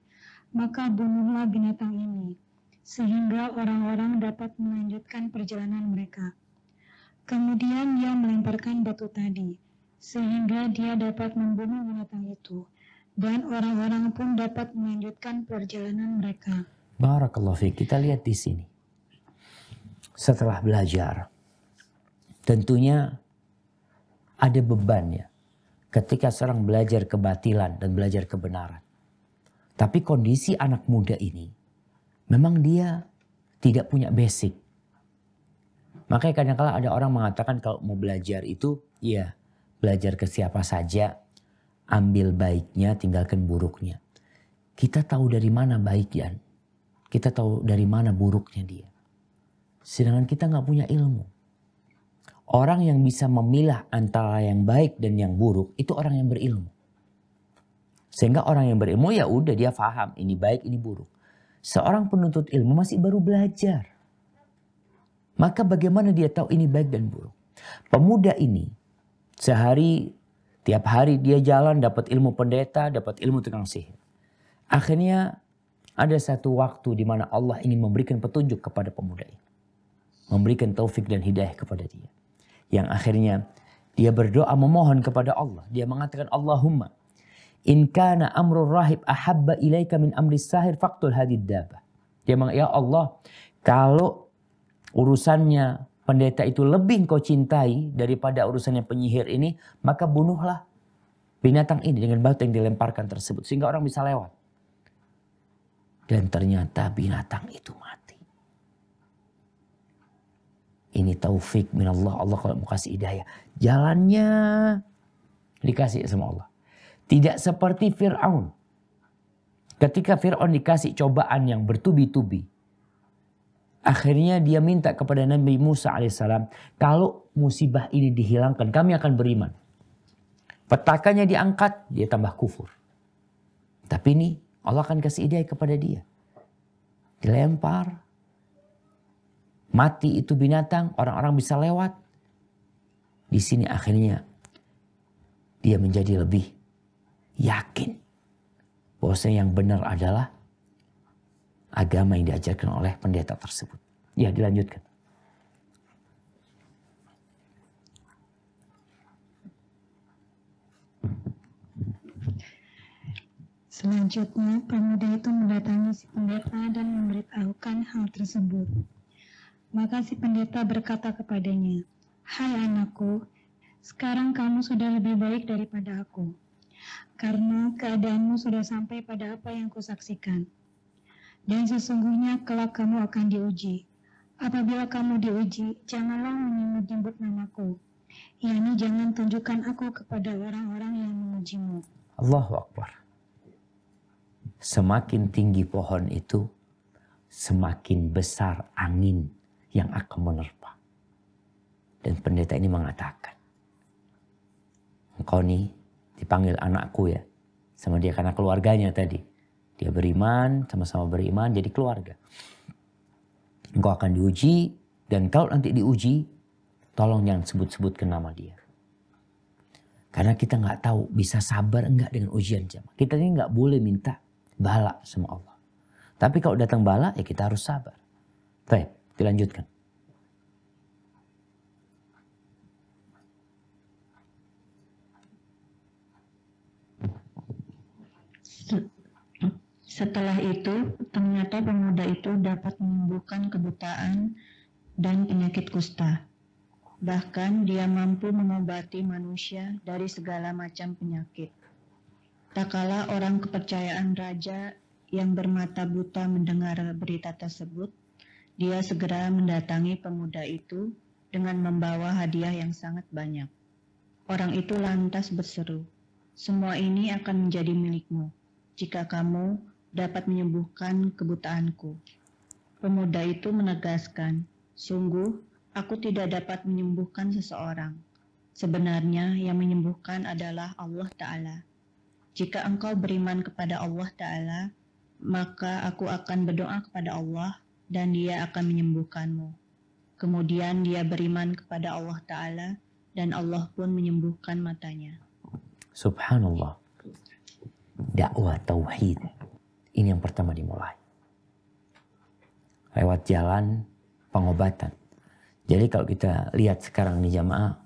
maka bunuhlah binatang ini, sehingga orang-orang dapat melanjutkan perjalanan mereka." Kemudian dia melemparkan batu tadi, sehingga dia dapat membunuh binatang itu, dan orang-orang pun dapat melanjutkan perjalanan mereka. Barakallahu fiik. Kita lihat di sini. Setelah belajar, tentunya ada beban ya. Ketika seorang belajar kebatilan dan belajar kebenaran. Tapi kondisi anak muda ini, memang dia tidak punya basic. Makanya kadang-kala ada orang mengatakan kalau mau belajar itu, ya belajar ke siapa saja, ambil baiknya, tinggalkan buruknya. Kita tahu dari mana baiknya, kita tahu dari mana buruknya dia. Sedangkan kita nggak punya ilmu. Orang yang bisa memilah antara yang baik dan yang buruk, itu orang yang berilmu. Sehingga orang yang berilmu ya udah dia paham ini baik ini buruk. Seorang penuntut ilmu masih baru belajar. Maka bagaimana dia tahu ini baik dan buruk? Pemuda ini tiap hari dia jalan dapat ilmu pendeta, dapat ilmu tukang sihir. Akhirnya ada satu waktu di mana Allah ingin memberikan petunjuk kepada pemuda ini. Memberikan taufik dan hidayah kepada dia. Yang akhirnya dia berdoa memohon kepada Allah. Dia mengatakan Allahumma in kana amrul rahib ahabba ilaika min amri sahir faqtul hadid dabah. Dia mengatakan, ya Allah, kalau urusannya pendeta itu lebih engkau cintai daripada urusannya penyihir ini, maka bunuhlah binatang ini dengan batu yang dilemparkan tersebut sehingga orang bisa lewat. Dan ternyata binatang itu mati. Ini taufik minallah. Allah kalau mau kasih hidayah, jalannya dikasih sama Allah. Tidak seperti Fir'aun. Ketika Fir'aun dikasih cobaan yang bertubi-tubi, akhirnya dia minta kepada Nabi Musa alaihissalam, kalau musibah ini dihilangkan, kami akan beriman. Petakanya diangkat, dia tambah kufur. Tapi ini Allah akan kasih hidayah kepada dia. Dilempar, mati itu binatang, orang-orang bisa lewat. Di sini akhirnya dia menjadi lebih yakin bahwasanya yang benar adalah agama yang diajarkan oleh pendeta tersebut. Ya, dilanjutkan. Selanjutnya, pemuda itu mendatangi si pendeta dan memberitahukan hal tersebut. Maka si pendeta berkata kepadanya, "Hai anakku, sekarang kamu sudah lebih baik daripada aku, karena keadaanmu sudah sampai pada apa yang kusaksikan. Dan sesungguhnya kelak kamu akan diuji. Apabila kamu diuji, janganlah menyebut namaku. yakni jangan tunjukkan aku kepada orang-orang yang memujimu." Allahu Akbar. Semakin tinggi pohon itu, semakin besar angin yang akan menerpa. Dan pendeta ini mengatakan, engkau nih dipanggil anakku ya. Sama dia karena keluarganya tadi. Dia beriman, sama-sama beriman jadi keluarga. Engkau akan diuji, dan kalau nanti diuji, tolong jangan sebut-sebutkan nama dia. Karena kita nggak tahu bisa sabar enggak dengan ujian jamaah. Kita ini nggak boleh minta bala sama Allah. Tapi kalau datang bala ya kita harus sabar. Baik, dilanjutkan. Setelah itu, ternyata pemuda itu dapat menyembuhkan kebutaan dan penyakit kusta. Bahkan dia mampu mengobati manusia dari segala macam penyakit. Tak kala orang kepercayaan raja yang bermata buta mendengar berita tersebut, dia segera mendatangi pemuda itu dengan membawa hadiah yang sangat banyak. Orang itu lantas berseru, "Semua ini akan menjadi milikmu jika kamu dapat menyembuhkan kebutaanku." Pemuda itu menegaskan, "Sungguh, aku tidak dapat menyembuhkan seseorang. Sebenarnya yang menyembuhkan adalah Allah Ta'ala. Jika engkau beriman kepada Allah Ta'ala, maka aku akan berdoa kepada Allah dan Dia akan menyembuhkanmu." Kemudian dia beriman kepada Allah Ta'ala dan Allah pun menyembuhkan matanya. Subhanallah. Dakwah tauhid. Ini yang pertama dimulai. Lewat jalan pengobatan. Jadi kalau kita lihat sekarang nih jamaah,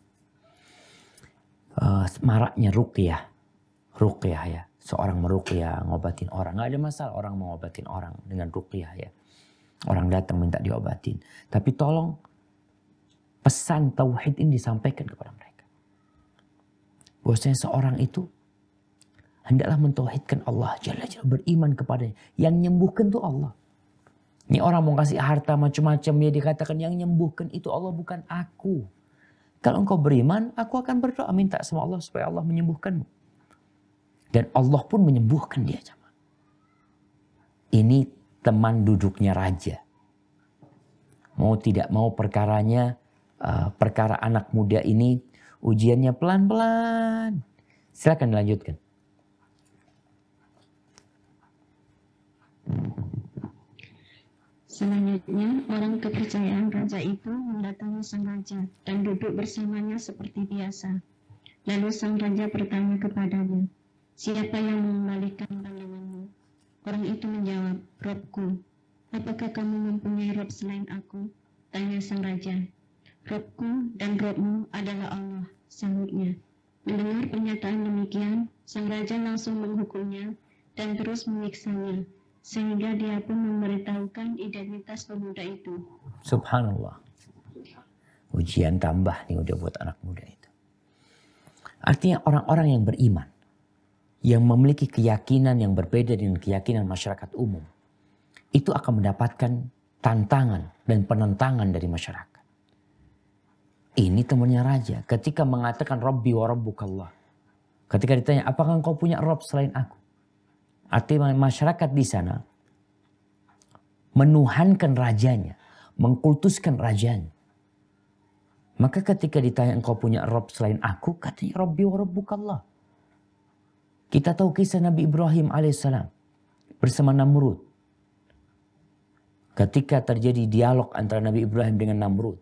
maraknya ruqyah ya. Seorang meruqyah, ngobatin orang. Gak ada masalah orang mengobatin orang dengan ruqyah ya. Orang datang minta diobatin. Tapi tolong pesan tauhid ini disampaikan kepada mereka. Bahwasanya seorang itu hendaklah mentauhidkan Allah Jalla Jalla, beriman kepadanya. Yang menyembuhkan itu Allah. Ini orang mau kasih harta macam-macam ya, dikatakan yang menyembuhkan itu Allah, bukan aku. Kalau engkau beriman, aku akan berdoa minta sama Allah supaya Allah menyembuhkanmu. Dan Allah pun menyembuhkan dia. Ini teman duduknya raja. Mau tidak mau perkaranya, perkara anak muda ini ujiannya pelan-pelan. Silakan dilanjutkan. Selanjutnya, orang kepercayaan raja itu mendatangi sang raja dan duduk bersamanya seperti biasa. Lalu sang raja bertanya kepadanya, "Siapa yang mengembalikan pandanganmu?" Orang itu menjawab, "Robku." "Apakah kamu mempunyai Rob selain aku?" tanya sang raja. "Robku dan Robmu adalah Allah," sahutnya. Mendengar pernyataan demikian, sang raja langsung menghukumnya dan terus menyiksanya, sehingga dia pun memberitahukan identitas pemuda itu. Subhanallah. Ujian tambah nih udah buat anak muda itu. Artinya orang-orang yang beriman, yang memiliki keyakinan yang berbeda dengan keyakinan masyarakat umum, itu akan mendapatkan tantangan dan penentangan dari masyarakat. Ini temannya raja. Ketika mengatakan Rabbi wa Rabbukallah. Ketika ditanya, apakah engkau punya Rabb selain aku? Artinya masyarakat di sana menuhankan rajanya, mengkultuskan rajanya. Maka ketika ditanya engkau punya Rabb selain aku, katanya Rabbi wa Rabbukallah. Kita tahu kisah Nabi Ibrahim alaihissalam bersama Namrud. Ketika terjadi dialog antara Nabi Ibrahim dengan Namrud.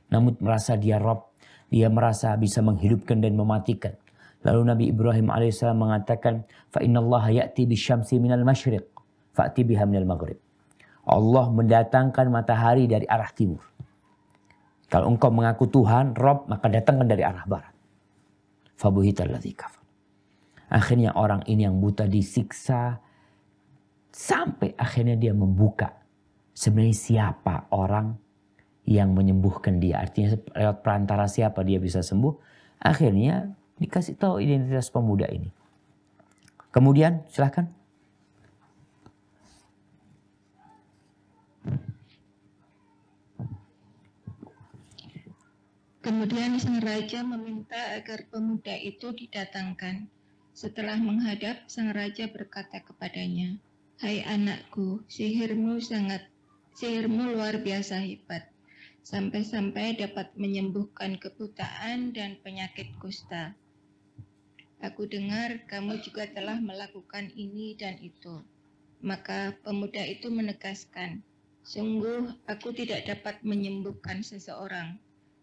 Namrud merasa dia Rabb, dia merasa bisa menghidupkan dan mematikan. Lalu Nabi Ibrahim alaihissalam mengatakan, fa innallaha ya'ti bisyamsi minal masyriq, fa'ti biha minal maghrib. Allah mendatangkan matahari dari arah timur. Kalau engkau mengaku Tuhan, Rabb, maka datangkan dari arah barat. Fabuhital ladzi kafar. Akhirnya orang ini yang buta disiksa sampai akhirnya dia membuka sebenarnya siapa orang yang menyembuhkan dia. Artinya lewat perantara siapa dia bisa sembuh. Akhirnya dikasih tahu identitas pemuda ini. Kemudian silahkan. Kemudian sang raja meminta agar pemuda itu didatangkan. Setelah menghadap, sang raja berkata kepadanya, "Hai anakku, sihirmu luar biasa hebat, sampai-sampai dapat menyembuhkan kebutaan dan penyakit kusta. Aku dengar kamu juga telah melakukan ini dan itu." Maka pemuda itu menegaskan, "Sungguh aku tidak dapat menyembuhkan seseorang.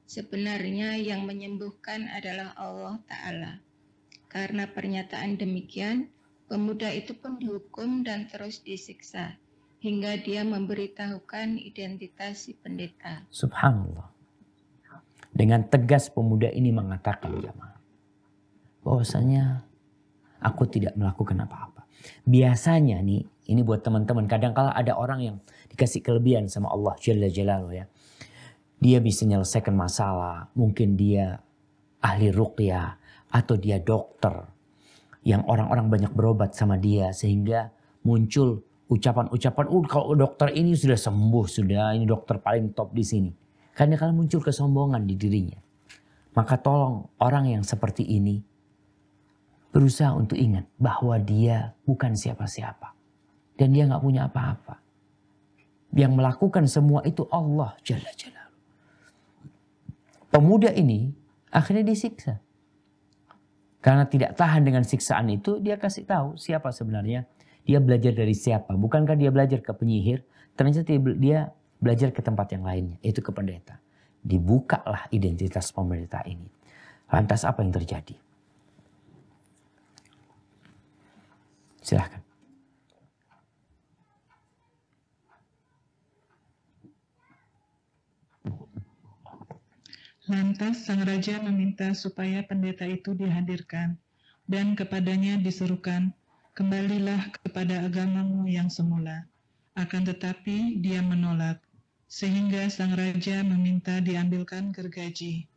Sebenarnya yang menyembuhkan adalah Allah Ta'ala." Karena pernyataan demikian, pemuda itu pun dihukum dan terus disiksa, hingga dia memberitahukan identitas si pendeta. Subhanallah. Dengan tegas pemuda ini mengatakan, jamaah, bahwasanya aku tidak melakukan apa-apa. Biasanya nih, ini buat teman-teman, kadang-kala ada orang yang dikasih kelebihan sama Allah Jalla Jalaluhu ya. Dia bisa menyelesaikan masalah, mungkin dia ahli ruqyah, atau dia dokter yang orang-orang banyak berobat sama dia sehingga muncul ucapan-ucapan, kalau dokter ini sudah sembuh, sudah ini dokter paling top di sini. Karena kalau muncul kesombongan di dirinya. Maka tolong orang yang seperti ini berusaha untuk ingat bahwa dia bukan siapa-siapa dan dia nggak punya apa-apa. Yang melakukan semua itu Allah Jalla Jalaluhu. Pemuda ini akhirnya disiksa. Karena tidak tahan dengan siksaan itu, dia kasih tahu siapa sebenarnya. Dia belajar dari siapa. Bukankah dia belajar ke penyihir? Ternyata dia belajar ke tempat yang lainnya, yaitu ke pendeta. Dibukalah identitas pendeta ini. Lantas apa yang terjadi? Silahkan. Lantas sang raja meminta supaya pendeta itu dihadirkan dan kepadanya diserukan, "Kembalilah kepada agamamu yang semula." Akan tetapi dia menolak, sehingga sang raja meminta diambilkan gergaji.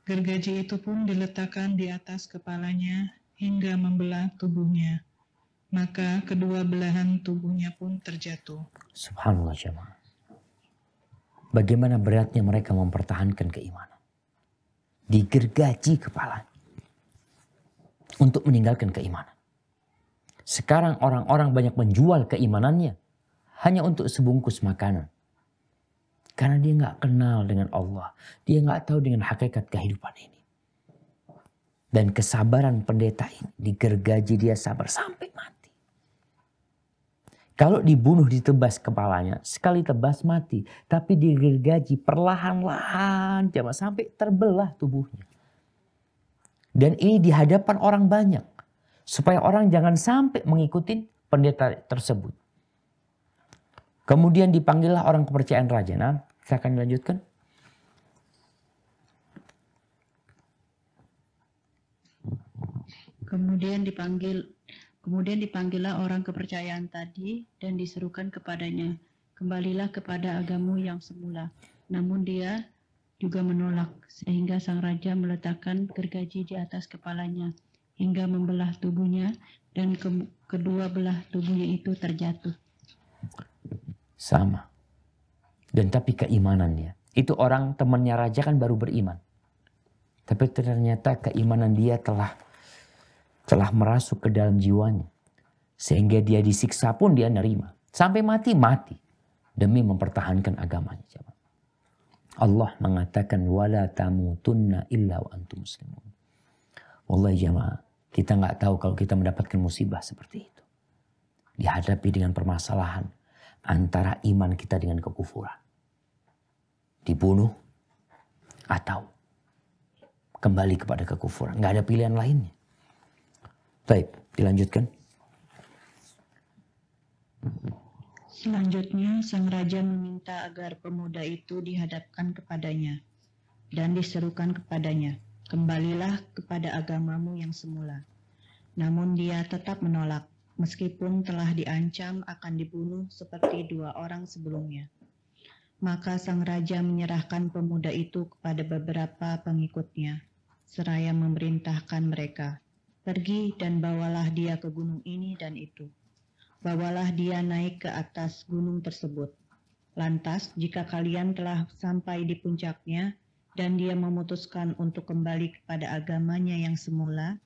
Gergaji itu pun diletakkan di atas kepalanya hingga membelah tubuhnya. Maka kedua belahan tubuhnya pun terjatuh. Subhanallah jemaah. Bagaimana beratnya mereka mempertahankan keimanan. Digergaji kepala untuk meninggalkan keimanan. Sekarang orang-orang banyak menjual keimanannya hanya untuk sebungkus makanan. Karena dia nggak kenal dengan Allah. Dia nggak tahu dengan hakikat kehidupan ini. Dan kesabaran pendeta ini digergaji, dia sabar sampai mati. Kalau dibunuh ditebas kepalanya, sekali tebas mati. Tapi digergaji perlahan-lahan sampai terbelah tubuhnya. Dan ini di hadapan orang banyak. Supaya orang jangan sampai mengikuti pendeta tersebut. Kemudian dipanggillah orang kepercayaan raja. Nah, saya akan lanjutkan. Kemudian dipanggillah orang kepercayaan tadi dan diserukan kepadanya, "Kembalilah kepada agamamu yang semula." Namun dia juga menolak, sehingga sang raja meletakkan gergaji di atas kepalanya hingga membelah tubuhnya dan kedua belah tubuhnya itu terjatuh. Sama. Dan tapi keimanannya. Itu orang temannya raja kan baru beriman. Tapi ternyata keimanan dia telah merasuk ke dalam jiwanya. Sehingga dia disiksa pun dia nerima. Sampai mati. Demi mempertahankan agamanya. Allah mengatakan wala tamutunna illa wa antum muslimun. Wallahi jamaah, kita nggak tahu kalau kita mendapatkan musibah seperti itu. Dihadapi dengan permasalahan antara iman kita dengan kekufuran. Dibunuh atau kembali kepada kekufuran. Nggak ada pilihan lainnya. Baik, dilanjutkan. Selanjutnya, sang raja meminta agar pemuda itu dihadapkan kepadanya dan diserukan kepadanya, "Kembalilah kepada agamamu yang semula." Namun dia tetap menolak, meskipun telah diancam akan dibunuh seperti 2 orang sebelumnya. Maka sang raja menyerahkan pemuda itu kepada beberapa pengikutnya, seraya memerintahkan mereka, "Pergi dan bawalah dia ke gunung ini dan itu. Bawalah dia naik ke atas gunung tersebut. Lantas, jika kalian telah sampai di puncaknya dan dia memutuskan untuk kembali kepada agamanya yang semula,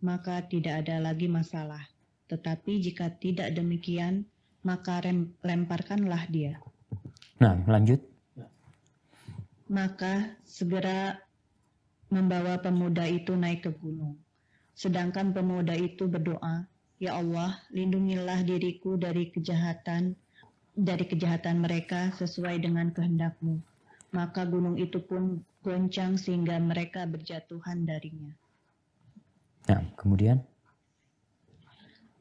maka tidak ada lagi masalah. Tetapi jika tidak demikian, maka lemparkanlah dia." Nah, lanjut. Maka segera membawa pemuda itu naik ke gunung. Sedangkan pemuda itu berdoa, "Ya Allah, lindungilah diriku dari kejahatan mereka sesuai dengan kehendak-Mu." Maka gunung itu pun goncang sehingga mereka berjatuhan darinya. Nah, kemudian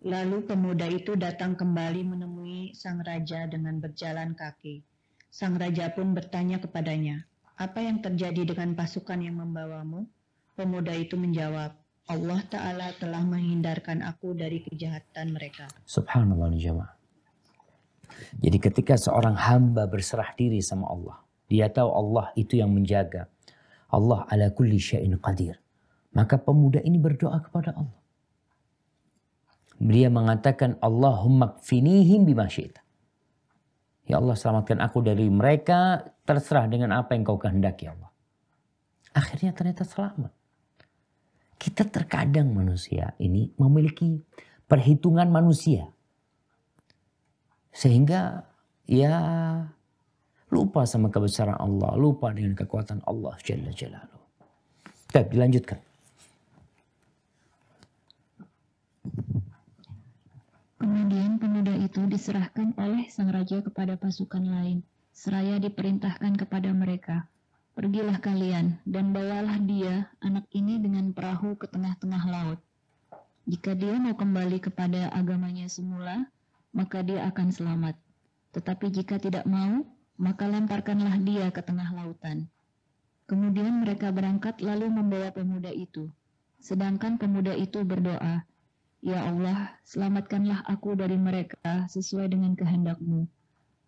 Lalu pemuda itu datang kembali menemui sang raja dengan berjalan kaki. Sang raja pun bertanya kepadanya, "Apa yang terjadi dengan pasukan yang membawamu?" Pemuda itu menjawab, "Allah Ta'ala telah menghindarkan aku dari kejahatan mereka." subhanallah nih jemaah. Jadi ketika seorang hamba berserah diri sama Allah, dia tahu Allah itu yang menjaga. Allah ala kulli syai'in qadir. Maka pemuda ini berdoa kepada Allah. Dia mengatakan, "Allahumma kfinihim bima syi'ta." Ya Allah, selamatkan aku dari mereka, terserah dengan apa yang kau kehendaki ya Allah. Akhirnya ternyata selamat. Kita terkadang manusia ini memiliki perhitungan manusia. Sehingga ya lupa sama kebesaran Allah, lupa dengan kekuatan Allah Jalla Jalaluhu. Baik, dilanjutkan. Kemudian pemuda itu diserahkan oleh sang raja kepada pasukan lain, seraya diperintahkan kepada mereka, "Pergilah kalian dan bawalah dia, anak ini dengan perahu ke tengah-tengah laut. Jika dia mau kembali kepada agamanya semula, maka dia akan selamat. Tetapi jika tidak mau, maka lemparkanlah dia ke tengah lautan." Kemudian mereka berangkat lalu membawa pemuda itu. Sedangkan pemuda itu berdoa, "Ya Allah, selamatkanlah aku dari mereka sesuai dengan kehendak-Mu."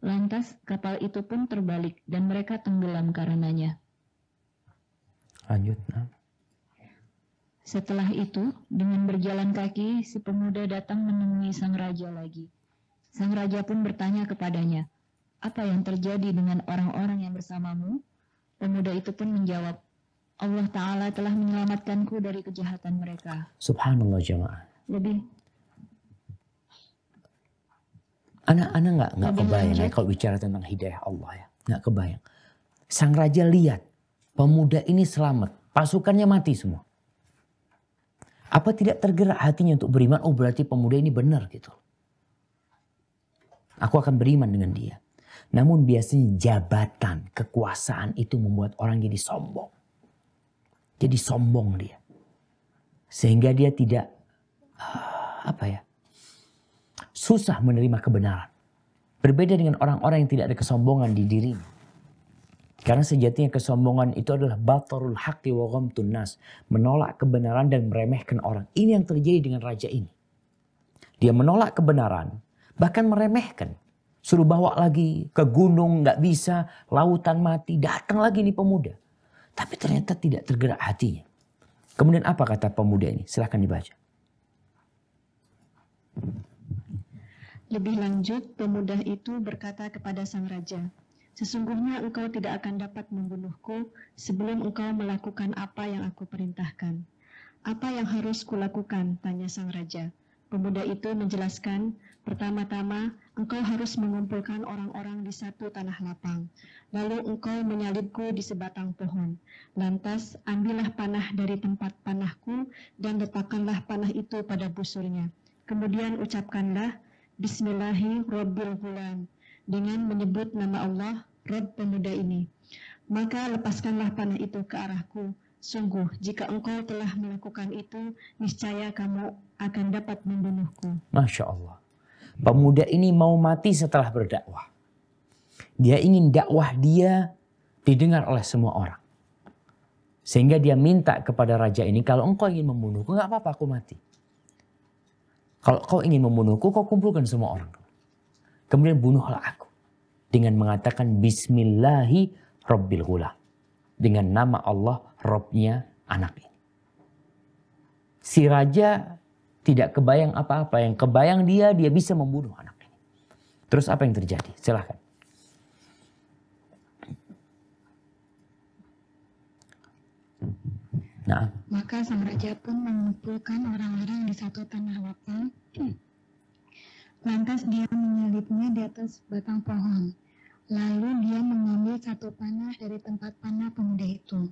Lantas kapal itu pun terbalik dan mereka tenggelam karenanya. Lanjut. Nah. Setelah itu, dengan berjalan kaki, si pemuda datang menemui sang raja lagi. Sang raja pun bertanya kepadanya, "Apa yang terjadi dengan orang-orang yang bersamamu?" Pemuda itu pun menjawab, "Allah Ta'ala telah menyelamatkanku dari kejahatan mereka." Subhanallah jemaah. Lebih Anak-anak nggak kebayang ya kalau bicara tentang hidayah Allah ya. Nggak kebayang. Sang raja lihat pemuda ini selamat. Pasukannya mati semua. Apa tidak tergerak hatinya untuk beriman? Oh berarti pemuda ini benar gitu. Aku akan beriman dengan dia. Namun biasanya jabatan, kekuasaan itu membuat orang jadi sombong. Jadi sombong dia. Sehingga dia tidak susah menerima kebenaran. Berbeda dengan orang-orang yang tidak ada kesombongan di dirinya. Karena sejatinya kesombongan itu adalah batarul haqqi wa ghamtun nas. Menolak kebenaran dan meremehkan orang. Ini yang terjadi dengan raja ini. Dia menolak kebenaran, bahkan meremehkan. Suruh bawa lagi ke gunung, nggak bisa, lautan mati, datang lagi nih pemuda. Tapi ternyata tidak tergerak hatinya. Kemudian apa kata pemuda ini? Silahkan dibaca. Lebih lanjut, pemuda itu berkata kepada sang raja, Sesungguhnya engkau tidak akan dapat membunuhku sebelum engkau melakukan apa yang aku perintahkan. Apa yang harus kulakukan? Tanya sang raja. Pemuda itu menjelaskan, pertama-tama engkau harus mengumpulkan orang-orang di satu tanah lapang. Lalu engkau menyalibku di sebatang pohon. Lantas ambillah panah dari tempat panahku dan letakkanlah panah itu pada busurnya. Kemudian ucapkanlah Bismillahirrahmanirrahim dengan menyebut nama Allah, Rabb pemuda ini. Maka lepaskanlah panah itu ke arahku. Sungguh, jika engkau telah melakukan itu, niscaya kamu akan dapat membunuhku. Masya Allah. Pemuda ini mau mati setelah berdakwah. Dia ingin dakwah dia didengar oleh semua orang. Sehingga dia minta kepada raja ini, kalau engkau ingin membunuhku, gak apa-apa aku mati. Kalau kau ingin membunuhku, kau kumpulkan semua orang. Kemudian bunuhlah aku. Dengan mengatakan Bismillahirrahmanirrahim. Dengan nama Allah, Robnya anak ini. Si raja tidak kebayang apa-apa. Yang kebayang dia bisa membunuh anak ini. Terus apa yang terjadi? Silahkan. Nah. Maka sang raja pun mengumpulkan orang-orang di satu tanah lapang. Lantas dia menyalibnya di atas batang pohon. Lalu dia mengambil satu panah dari tempat panah pemuda itu.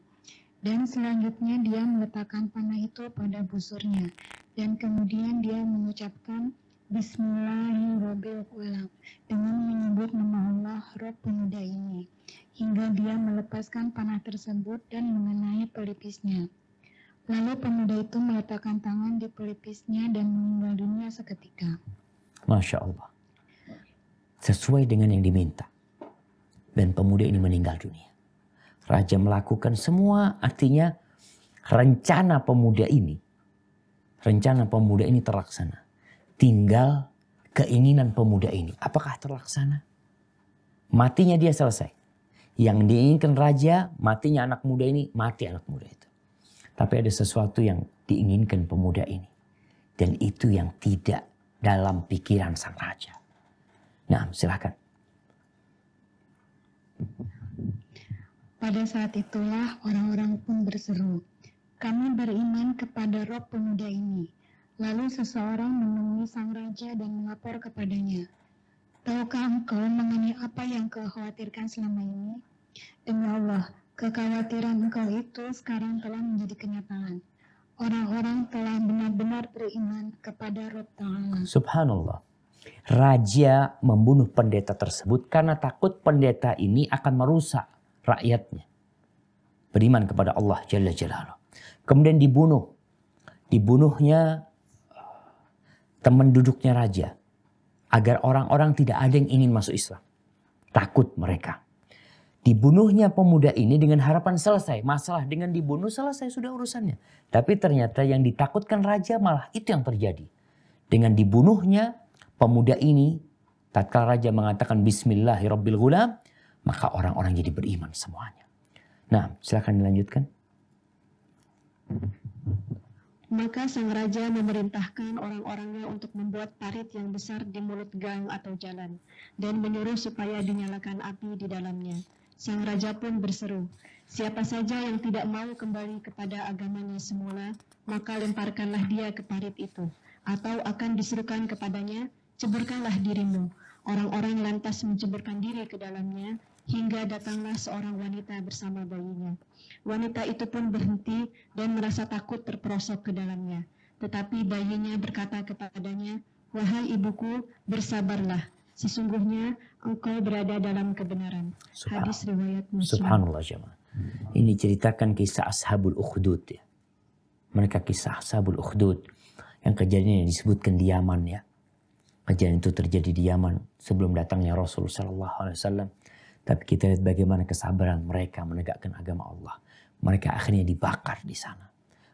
Dan selanjutnya dia meletakkan panah itu pada busurnya. Dan kemudian dia mengucapkan Bismillahirrahmanirrahim dengan menyebut nama Allah Rabb pemuda ini. Hingga dia melepaskan panah tersebut dan mengenai pelipisnya. Lalu pemuda itu meletakkan tangan di pelipisnya dan meninggal dunia seketika. Masya Allah. Sesuai dengan yang diminta. Dan pemuda ini meninggal dunia. Raja melakukan semua, artinya rencana pemuda ini terlaksana. Tinggal keinginan pemuda ini. Apakah terlaksana? Matinya dia selesai. Yang diinginkan raja, matinya anak muda ini, mati anak muda itu. Tapi ada sesuatu yang diinginkan pemuda ini. Dan itu yang tidak dalam pikiran sang raja. Nah, silakan. Pada saat itulah orang-orang pun berseru, kami beriman kepada Rob pemuda ini. Lalu seseorang menemui sang raja dan melapor kepadanya. Tahukah engkau mengenai apa yang kau khawatirkan selama ini? Demi Allah, kekhawatiran engkau itu sekarang telah menjadi kenyataan. Orang-orang telah benar-benar beriman kepada Rob Ta'ala. Subhanallah. Raja membunuh pendeta tersebut karena takut pendeta ini akan merusak rakyatnya. Beriman kepada Allah Jalla Jalaluhu. Kemudian dibunuh. Dibunuhnya teman duduknya raja. Agar orang-orang tidak ada yang ingin masuk Islam. Takut mereka. Dibunuhnya pemuda ini dengan harapan selesai. Masalah dengan dibunuh selesai sudah urusannya. Tapi ternyata yang ditakutkan raja malah itu yang terjadi. Dengan dibunuhnya pemuda ini, tatkala raja mengatakan Bismillahirrahmanirrahim, maka orang-orang jadi beriman semuanya. Nah, silakan dilanjutkan. Maka sang raja memerintahkan orang-orangnya untuk membuat parit yang besar di mulut gang atau jalan dan menyuruh supaya dinyalakan api di dalamnya. Sang raja pun berseru, siapa saja yang tidak mau kembali kepada agamanya semula, maka lemparkanlah dia ke parit itu, atau akan diserukan kepadanya, ceburkanlah dirimu. Orang-orang lantas menceburkan diri ke dalamnya, hingga datanglah seorang wanita bersama bayinya. Wanita itu pun berhenti dan merasa takut terperosok ke dalamnya. Tetapi bayinya berkata kepadanya, wahai ibuku, bersabarlah. Sesungguhnya engkau berada dalam kebenaran. Hadis riwayat Muslim. Subhanallah jemaah. Ini ceritakan kisah Ashabul Ukhdud ya. Mereka kisah Ashabul Ukhdud yang kejadian yang disebutkan di Yaman ya. Kejadian itu terjadi di Yaman sebelum datangnya Rasulullah SAW. Tapi kita lihat bagaimana kesabaran mereka menegakkan agama Allah. Mereka akhirnya dibakar di sana.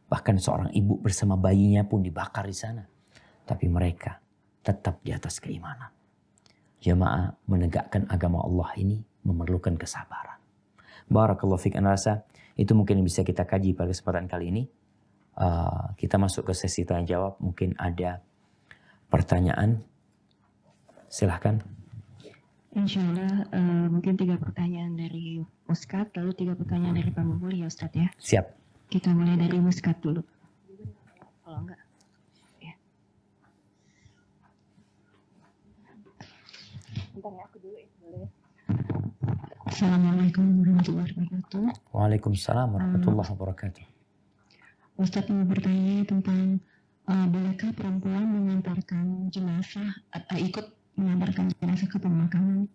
Bahkan seorang ibu bersama bayinya pun dibakar di sana. Tapi mereka tetap di atas keimanan. Jemaah, menegakkan agama Allah ini memerlukan kesabaran. Barakallahu fiik. Ana rasa itu mungkin yang bisa kita kaji pada kesempatan kali ini. Kita masuk ke sesi tanya jawab. Mungkin ada pertanyaan. Silahkan. Insya Allah mungkin 3 pertanyaan dari Ustadz, lalu 3 pertanyaan dari Pak Mubul ya Ustadz ya. Siap. Kita mulai dari Ustadz dulu. Kalau enggak. Ya. Bentar ya, aku dulu ya. Boleh. Assalamualaikum warahmatullahi wabarakatuh. Waalaikumsalam warahmatullahi wabarakatuh. Ustadz mau bertanya tentang bolehkah perempuan mengantarkan jenazah atau ikut mengantarkan jenazah ke pemakaman?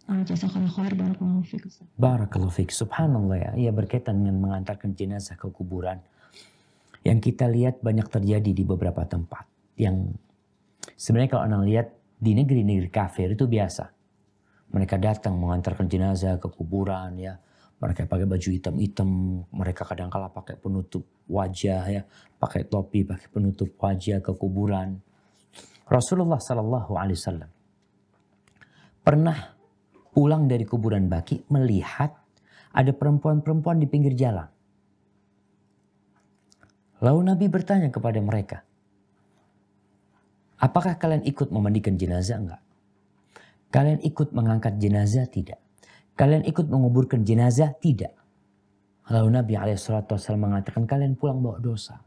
Jazakallahu khair, barakallahu fiik. Barakallahu fiik. Subhanallah ya. Iya, berkaitan dengan mengantarkan jenazah ke kuburan. Yang kita lihat banyak terjadi di beberapa tempat. Yang sebenarnya kalau Anda lihat di negeri-negeri kafir itu biasa. Mereka datang mengantarkan jenazah ke kuburan ya. Mereka pakai baju hitam-hitam, mereka kadang-kala pakai penutup wajah ya, pakai topi, pakai penutup wajah ke kuburan. Rasulullah Sallallahu Alaihi Wasallam pernah pulang dari kuburan Baqi melihat ada perempuan-perempuan di pinggir jalan. Lalu Nabi bertanya kepada mereka, apakah kalian ikut memandikan jenazah? Enggak. Kalian ikut mengangkat jenazah? Tidak. Kalian ikut menguburkan jenazah? Tidak. Lalu Nabi SAW mengatakan kalian pulang bawa dosa.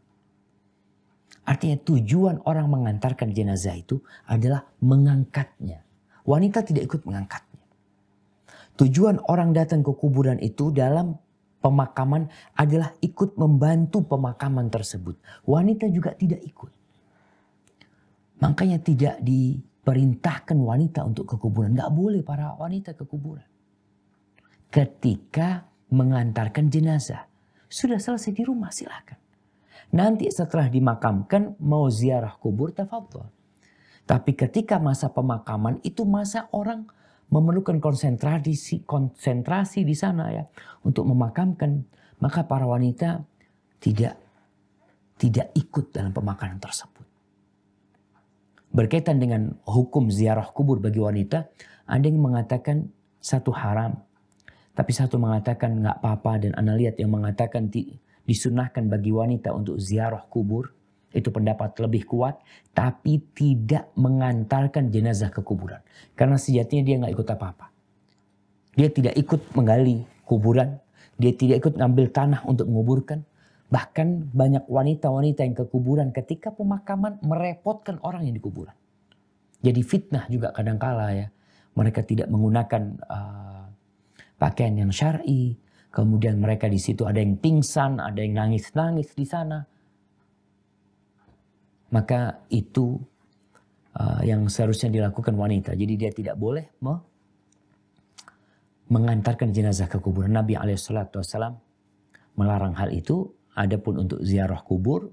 Artinya tujuan orang mengantarkan jenazah itu adalah mengangkatnya. Wanita tidak ikut mengangkatnya. Tujuan orang datang ke kuburan itu dalam pemakaman adalah ikut membantu pemakaman tersebut. Wanita juga tidak ikut. Makanya tidak diperintahkan wanita untuk ke kuburan. Nggak boleh para wanita ke kuburan. Ketika mengantarkan jenazah. Sudah selesai di rumah, silakan. Nanti setelah dimakamkan mau ziarah kubur, tafadhol. Tapi ketika masa pemakaman itu masa orang memerlukan konsentrasi di sana ya untuk memakamkan, maka para wanita tidak ikut dalam pemakaman tersebut. Berkaitan dengan hukum ziarah kubur bagi wanita, ada yang mengatakan satu haram, tapi satu mengatakan nggak apa-apa, dan Anda lihat yang mengatakan disunahkan bagi wanita untuk ziarah kubur. Itu pendapat lebih kuat, tapi tidak mengantarkan jenazah ke kuburan. Karena sejatinya dia nggak ikut apa-apa. Dia tidak ikut menggali kuburan, dia tidak ikut ngambil tanah untuk menguburkan. Bahkan banyak wanita-wanita yang ke kuburan ketika pemakaman merepotkan orang yang di kuburan. Jadi fitnah juga kadangkala ya. Mereka tidak menggunakan pakaian yang syar'i. Kemudian mereka di situ ada yang pingsan, ada yang nangis-nangis di sana. Maka itu yang seharusnya dilakukan wanita. Jadi dia tidak boleh mengantarkan jenazah ke kuburan. Nabi SAW melarang hal itu. Adapun untuk ziarah kubur,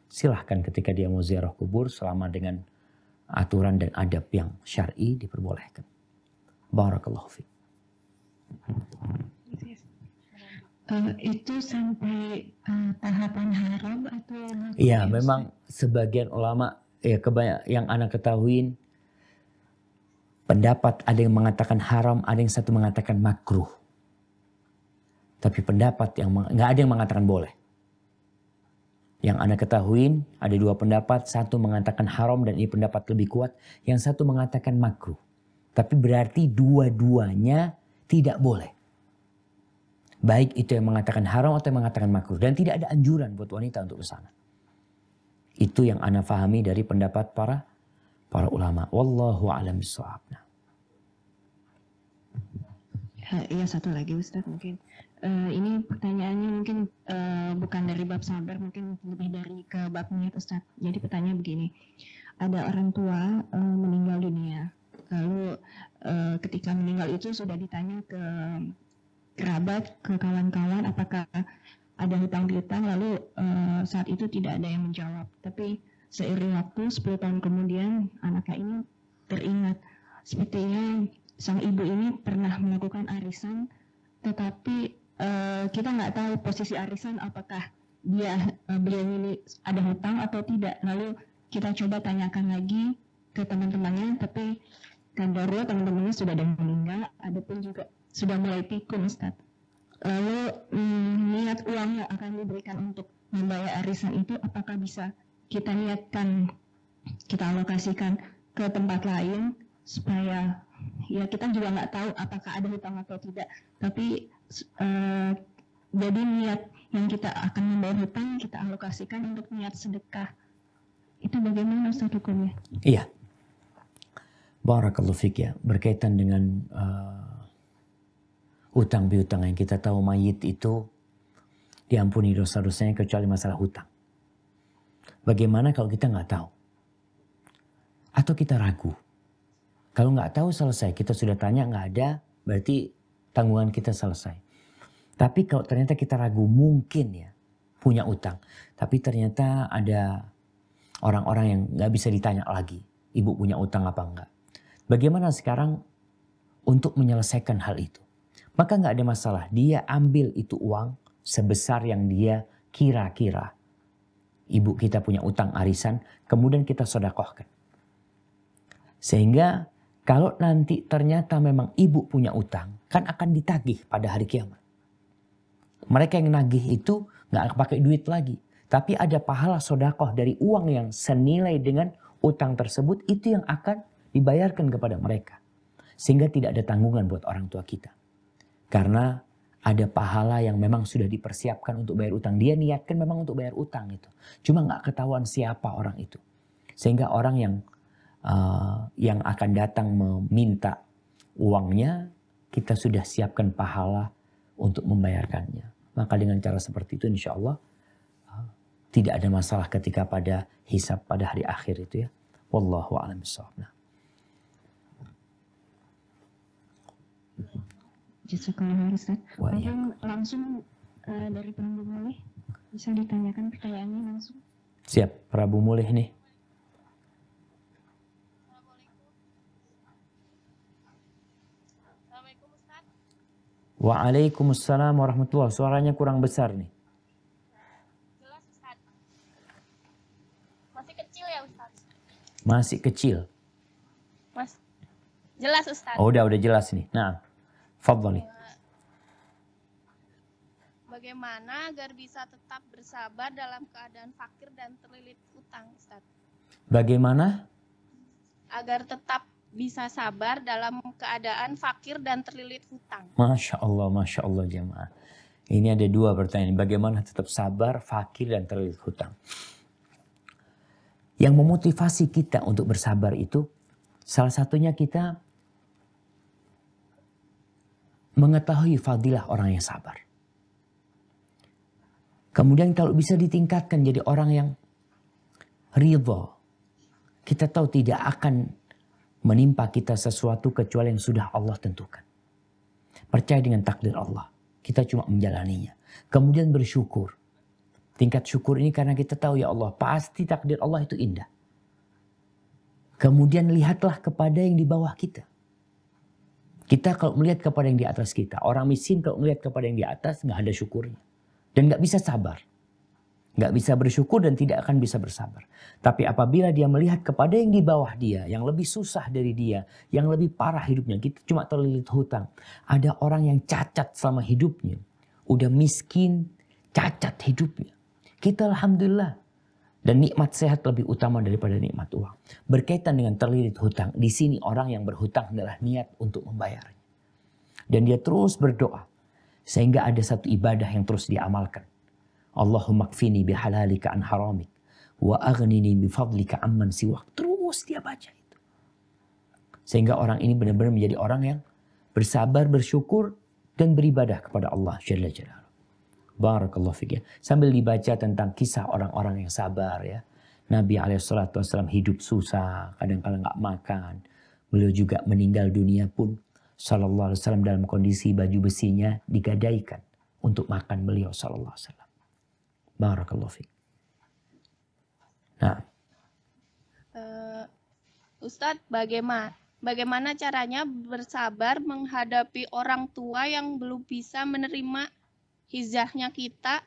silahkan ketika dia mau ziarah kubur selama dengan aturan dan adab yang syar'i diperbolehkan. Barakallahu fiik. Itu sampai tahapan haram atau? Iya, memang sebagian ulama ya yang anak ketahuin pendapat ada yang mengatakan haram, ada yang satu mengatakan makruh. Tapi pendapat yang nggak ada yang mengatakan boleh. Yang anak ketahuin ada dua pendapat, satu mengatakan haram dan ini pendapat lebih kuat, yang satu mengatakan makruh. Tapi berarti dua-duanya tidak boleh. Baik itu yang mengatakan haram atau yang mengatakan makruh. Dan tidak ada anjuran buat wanita untuk ke sana. Itu yang ana fahami dari pendapat para ulama. Wallahu a'lam bishawab. Iya, satu lagi Ustaz mungkin. Ini pertanyaannya mungkin bukan dari bab sabar, mungkin lebih dari ke bab niat Ustaz. Jadi pertanyaan begini. Ada orang tua meninggal dunia. Lalu ketika meninggal itu sudah ditanya ke kerabat, ke kawan-kawan apakah ada hutang piutang, lalu saat itu tidak ada yang menjawab. Tapi seiring waktu 10 tahun kemudian anaknya ini teringat sepertinya sang ibu ini pernah melakukan arisan, tetapi kita nggak tahu posisi arisan apakah beliau ini ada hutang atau tidak. Lalu kita coba tanyakan lagi ke teman-temannya, tapi kabarnya teman-temannya sudah ada yang meninggal, ada pun juga sudah mulai pikun Ustaz. Lalu niat uang yang akan diberikan untuk membayar arisan itu apakah bisa kita niatkan, kita alokasikan ke tempat lain supaya ya kita juga nggak tahu apakah ada hutang atau tidak, tapi jadi niat yang kita akan membayar hutang kita alokasikan untuk niat sedekah. Itu bagaimana Ustaz hukumnya? Iya. Barakallahu fik ya. Berkaitan dengan utang piutang yang kita tahu mayit itu diampuni dosa-dosanya kecuali masalah hutang. Bagaimana kalau kita nggak tahu? Atau kita ragu? Kalau nggak tahu selesai, kita sudah tanya nggak ada, berarti tanggungan kita selesai. Tapi kalau ternyata kita ragu mungkin ya punya utang. Tapi ternyata ada orang-orang yang nggak bisa ditanya lagi. Ibu punya utang apa enggak? Bagaimana sekarang untuk menyelesaikan hal itu? Maka nggak ada masalah. Dia ambil itu uang sebesar yang dia kira-kira. Ibu kita punya utang arisan, kemudian kita sedekahkan. Sehingga kalau nanti ternyata memang ibu punya utang, kan akan ditagih pada hari kiamat. Mereka yang nagih itu nggak pakai duit lagi. Tapi ada pahala sedekah dari uang yang senilai dengan utang tersebut, itu yang akan dibayarkan kepada mereka. Sehingga tidak ada tanggungan buat orang tua kita. Karena ada pahala yang memang sudah dipersiapkan untuk bayar utang. Dia niatkan memang untuk bayar utang itu. Cuma nggak ketahuan siapa orang itu. Sehingga orang yang akan datang meminta uangnya, kita sudah siapkan pahala untuk membayarkannya. Maka dengan cara seperti itu insya Allah tidak ada masalah ketika pada hisab pada hari akhir itu ya. Wallahu a'lam bishawab. Jazakallahu Ustaz. Mungkin langsung dari Prabu Mulih bisa ditanyakan pertanyaannya langsung. Siap, Prabu Mulih nih. Waalaikumsalam warahmatullahi. Suaranya kurang besar nih. Jelas Ustaz. Masih kecil ya Ustaz? Masih kecil. Mas. Jelas Ustaz. Oh udah jelas nih. Nah, fadhali. Bagaimana agar bisa tetap bersabar dalam keadaan fakir dan terlilit utang Ustaz? Bagaimana? Agar tetap bisa sabar dalam keadaan fakir dan terlilit hutang. Masya Allah jemaah. Ini ada dua pertanyaan. Bagaimana tetap sabar, fakir, dan terlilit hutang? Yang memotivasi kita untuk bersabar itu, salah satunya kita mengetahui fadilah orang yang sabar. Kemudian kalau bisa ditingkatkan jadi orang yang ridha. Kita tahu tidak akan menimpa kita sesuatu kecuali yang sudah Allah tentukan. Percaya dengan takdir Allah. Kita cuma menjalaninya. Kemudian bersyukur. Tingkat syukur ini karena kita tahu ya Allah, pasti takdir Allah itu indah. Kemudian lihatlah kepada yang di bawah kita. Kita kalau melihat kepada yang di atas kita. Orang miskin kalau melihat kepada yang di atas nggak ada syukurnya. Dan nggak bisa sabar. Nggak bisa bersyukur dan tidak akan bisa bersabar. Tapi apabila dia melihat kepada yang di bawah dia, yang lebih susah dari dia, yang lebih parah hidupnya, kita cuma terlilit hutang. Ada orang yang cacat selama hidupnya. Udah miskin, cacat hidupnya. Kita alhamdulillah. Dan nikmat sehat lebih utama daripada nikmat uang. Berkaitan dengan terlilit hutang, di sini orang yang berhutang adalah niat untuk membayarnya. Dan dia terus berdoa. Sehingga ada satu ibadah yang terus diamalkan. Allahumma kfini bihalalika an haramik wa aghnini bifadlika amman siwak. Terus dia baca itu. Sehingga orang ini benar-benar menjadi orang yang bersabar, bersyukur dan beribadah kepada Allah Jalla Jalaluhu. Barakallahu fiik ya. Sambil dibaca tentang kisah orang-orang yang sabar ya. Nabi SAW hidup susah, kadang-kadang nggak makan. Beliau juga meninggal dunia pun sallallahu alaihi wasallam dalam kondisi baju besinya digadaikan untuk makan beliau sallallahu alaihi wasallam. Barakallahu fiik. Nah, Ustadz, bagaimana caranya bersabar menghadapi orang tua yang belum bisa menerima hizahnya kita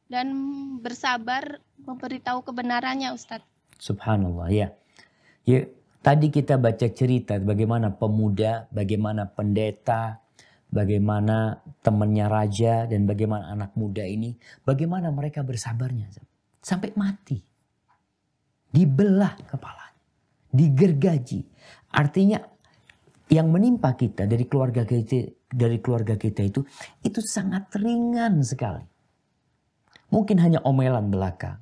dan bersabar memberitahu kebenarannya, Ustadz? Subhanallah ya. Ya, tadi kita baca cerita bagaimana pemuda, bagaimana pendeta, bagaimana temannya raja dan bagaimana anak muda ini, bagaimana mereka bersabarnya sampai mati. Dibelah kepalanya, digergaji. Artinya yang menimpa kita dari keluarga kita itu sangat ringan sekali. Mungkin hanya omelan belaka,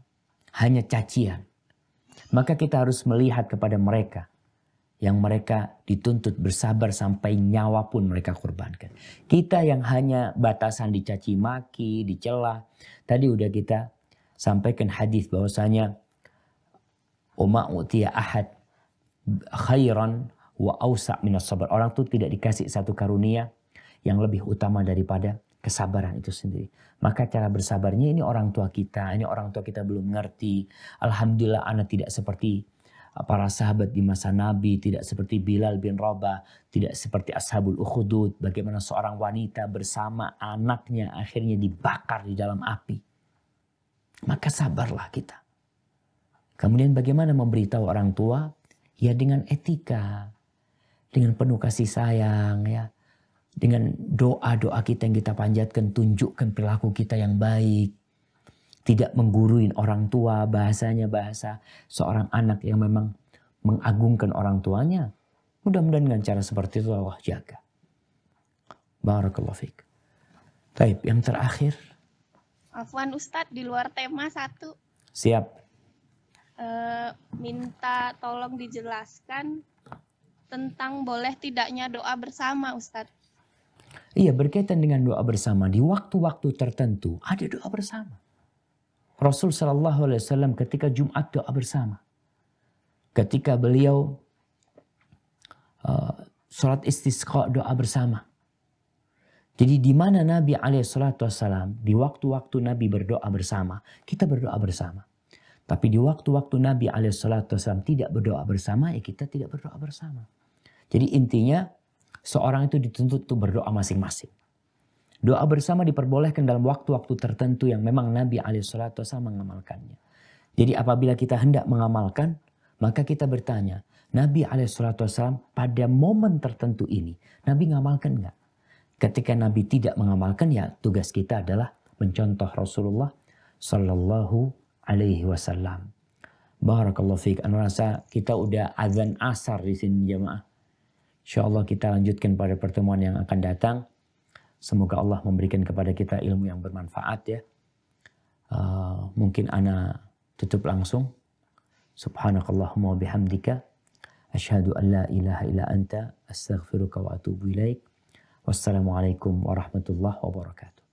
hanya cacian. Maka kita harus melihat kepada mereka yang mereka dituntut bersabar sampai nyawa pun mereka korbankan. Kita yang hanya batasan dicaci maki, dicela. Tadi udah kita sampaikan hadis bahwasanya Uma utiya ahad khairan wa awsa' minas sabar. Orang tuh tidak dikasih satu karunia yang lebih utama daripada kesabaran itu sendiri. Maka cara bersabarnya ini orang tua kita belum ngerti. Alhamdulillah anak tidak seperti para sahabat di masa Nabi, tidak seperti Bilal bin Rabah, tidak seperti Ashabul Ukhdud, bagaimana seorang wanita bersama anaknya akhirnya dibakar di dalam api. Maka sabarlah kita. Kemudian bagaimana memberitahu orang tua? Ya dengan etika, dengan penuh kasih sayang, ya, dengan doa-doa kita yang kita panjatkan, tunjukkan perilaku kita yang baik. Tidak mengguruin orang tua, bahasanya bahasa seorang anak yang memang mengagungkan orang tuanya. Mudah-mudahan dengan cara seperti itu Allah jaga. Barakallahu fiik. Baik, yang terakhir. Afwan Ustadz, di luar tema satu. Siap. Minta tolong dijelaskan tentang boleh tidaknya doa bersama Ustadz. Iya, berkaitan dengan doa bersama. Di waktu-waktu tertentu ada doa bersama. Rasul Shallallahu Alaihi Wasallam ketika Jumat doa bersama, ketika beliau sholat istisqa doa bersama. Jadi di mana Nabi Alaihissalam di waktu-waktu Nabi berdoa bersama, kita berdoa bersama. Tapi di waktu-waktu Nabi Alaihissalam tidak berdoa bersama, ya kita tidak berdoa bersama. Jadi intinya seorang itu dituntut untuk berdoa masing-masing. Doa bersama diperbolehkan dalam waktu-waktu tertentu yang memang Nabi SAW mengamalkannya. Jadi apabila kita hendak mengamalkan, maka kita bertanya, Nabi SAW pada momen tertentu ini, Nabi ngamalkan enggak? Ketika Nabi tidak mengamalkan, ya tugas kita adalah mencontoh Rasulullah Sallallahu Alaihi Wasallam. Barakallahu fiik. Anu rasa kita udah azan asar di sini jamaah. InsyaAllah kita lanjutkan pada pertemuan yang akan datang. Semoga Allah memberikan kepada kita ilmu yang bermanfaat ya. Mungkin ana tutup langsung. Subhanakallahumma wa bihamdika. Asyhadu an la ilaha illa anta. Astaghfiruka wa atubu ilaik. Wassalamualaikum warahmatullahi wabarakatuh.